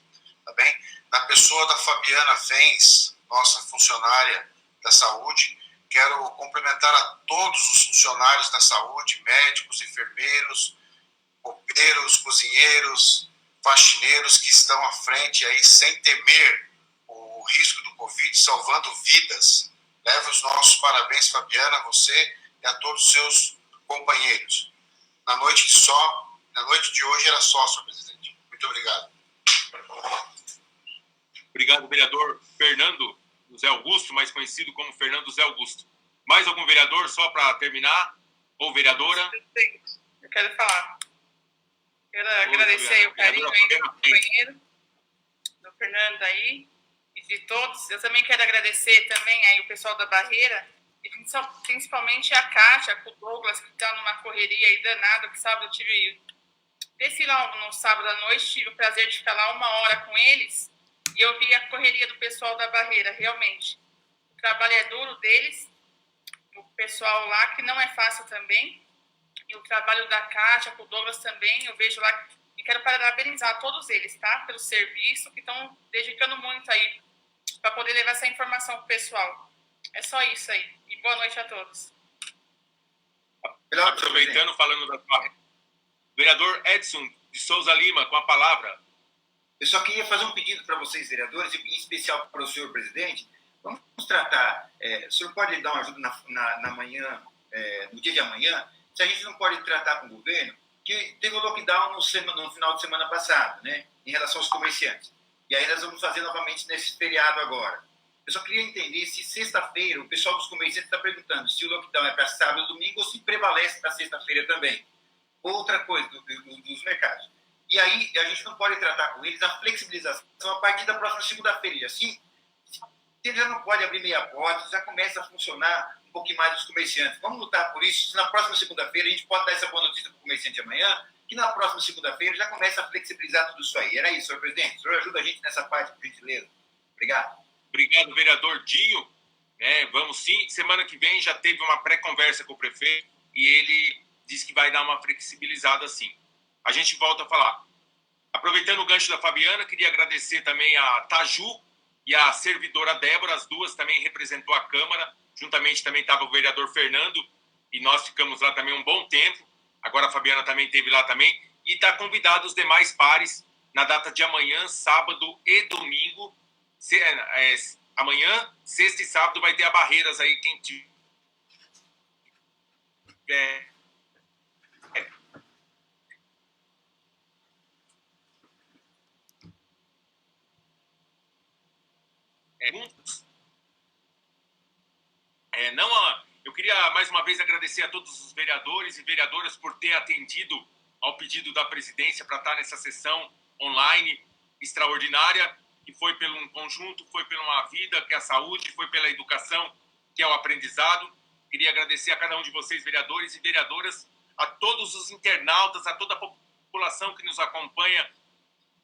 Tá bem? Na pessoa da Fabiana Fens, nossa funcionária da saúde, quero cumprimentar a todos os funcionários da saúde, médicos, enfermeiros, copeiros, cozinheiros, faxineiros que estão à frente aí sem temer o risco do Covid, salvando vidas. Leve os nossos parabéns, Fabiana, a você e a todos os seus companheiros. Na noite de hoje era só, senhor presidente. Muito obrigado. Obrigado, vereador Fernando José Augusto, mais conhecido como Fernando José Augusto. Mais algum vereador, só para terminar? Ou vereadora? Eu quero falar. Quero agradecer aí o carinho aí do companheiro, do Fernando aí, e de todos. Eu também quero agradecer também aí o pessoal da Barreira, e principalmente a Kátia, com o Douglas, que está numa correria aí danada, que sábado desci lá no sábado à noite, tive o prazer de ficar lá 1 hora com eles, e eu vi a correria do pessoal da Barreira, realmente. O trabalho é duro deles, o pessoal lá, que não é fácil também, e o trabalho da Kátia, com o Douglas também, eu vejo lá, e quero parabenizar todos eles, tá? Pelo serviço, que estão dedicando muito aí, para poder levar essa informação pro pessoal. É só isso aí, e boa noite a todos. Aproveitando, falando da Barreira, vereador Edson de Souza Lima, com a palavra. Eu só queria fazer um pedido para vocês, vereadores, e em especial para o senhor presidente. Vamos tratar o senhor pode dar uma ajuda na manhã, no dia de amanhã, se a gente não pode tratar com o governo, que teve o lockdown no final de semana passado, né, em relação aos comerciantes. E aí nós vamos fazer novamente nesse feriado agora. Eu só queria entender se sexta-feira, o pessoal dos comerciantes está perguntando se o lockdown é para sábado e domingo ou se prevalece para sexta-feira também. Outra coisa dos mercados. E aí a gente não pode tratar com eles a flexibilização a partir da próxima segunda-feira. E assim, se ele já não pode abrir meia porta, já começa a funcionar um pouquinho mais os comerciantes. Vamos lutar por isso. Se na próxima segunda-feira a gente pode dar essa boa notícia para o comerciante amanhã, que na próxima segunda-feira já começa a flexibilizar tudo isso aí. Era isso, senhor presidente. O senhor ajuda a gente nessa parte, por gentileza. Obrigado. Obrigado, vereador Dinho. Vamos sim. Semana que vem já teve uma pré-conversa com o prefeito e ele disse que vai dar uma flexibilizada sim. A gente volta a falar. Aproveitando o gancho da Fabiana, queria agradecer também a Taju e a servidora Débora, as duas também representou a Câmara. Juntamente também estava o vereador Fernando e nós ficamos lá também um bom tempo. Agora a Fabiana também esteve lá também. E está convidado os demais pares na data de amanhã, sábado e domingo. Amanhã, sexta e sábado vai ter a Barreiras aí, quem tiver eu queria mais uma vez agradecer a todos os vereadores e vereadoras por ter atendido ao pedido da presidência para estar nessa sessão online extraordinária, que foi pelo um conjunto, foi pela uma vida, que é a saúde, foi pela educação, que é o aprendizado. Queria agradecer a cada um de vocês, vereadores e vereadoras, a todos os internautas, a toda a população que nos acompanha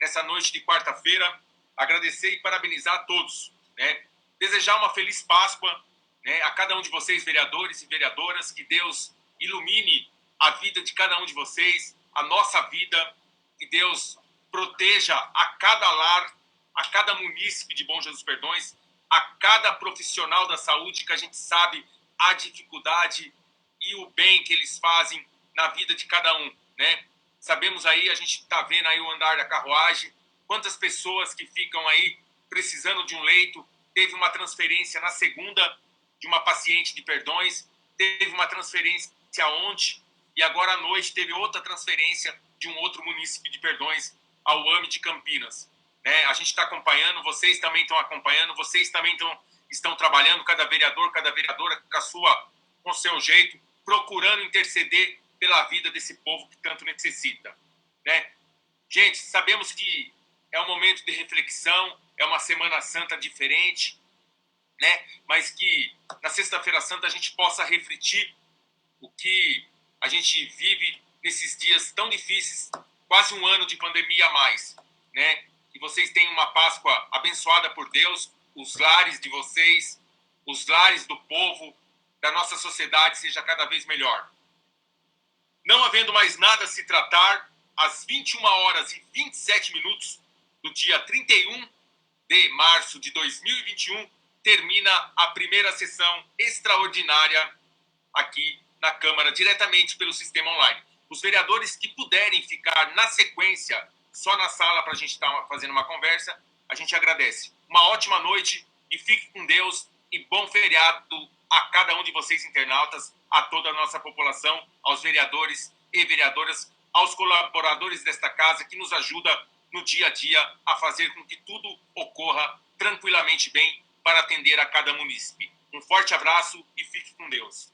nessa noite de quarta-feira. Agradecer e parabenizar a todos, né? Desejar uma feliz Páscoa, né, a cada um de vocês, vereadores e vereadoras, que Deus ilumine a vida de cada um de vocês, a nossa vida, que Deus proteja a cada lar, a cada munícipe de Bom Jesus Perdões, a cada profissional da saúde, que a gente sabe a dificuldade e o bem que eles fazem na vida de cada um, né? Sabemos aí, a gente está vendo aí o andar da carruagem, quantas pessoas que ficam aí precisando de um leito. Teve uma transferência na segunda de uma paciente de Perdões, teve uma transferência ontem e agora à noite teve outra transferência de um outro município de Perdões ao AME de Campinas. A gente está acompanhando, vocês também estão acompanhando, vocês também estão trabalhando, cada vereador, cada vereadora com o seu jeito, procurando interceder pela vida desse povo que tanto necessita, né? Gente, sabemos que é um momento de reflexão, é uma Semana Santa diferente, né? Mas que na Sexta-feira Santa a gente possa refletir o que a gente vive nesses dias tão difíceis, quase um ano de pandemia a mais, né? Que vocês tenham uma Páscoa abençoada por Deus, os lares de vocês, os lares do povo, da nossa sociedade seja cada vez melhor. Não havendo mais nada a se tratar, às 21h27 do dia 31 de março de 2021, termina a primeira sessão extraordinária aqui na Câmara, diretamente pelo sistema online. Os vereadores que puderem ficar na sequência, só na sala para a gente estar fazendo uma conversa, a gente agradece. Uma ótima noite e fique com Deus e bom feriado a cada um de vocês internautas, a toda a nossa população, aos vereadores e vereadoras, aos colaboradores desta casa que nos ajuda no dia a dia a fazer com que tudo ocorra tranquilamente bem para atender a cada munícipe. Um forte abraço e fique com Deus.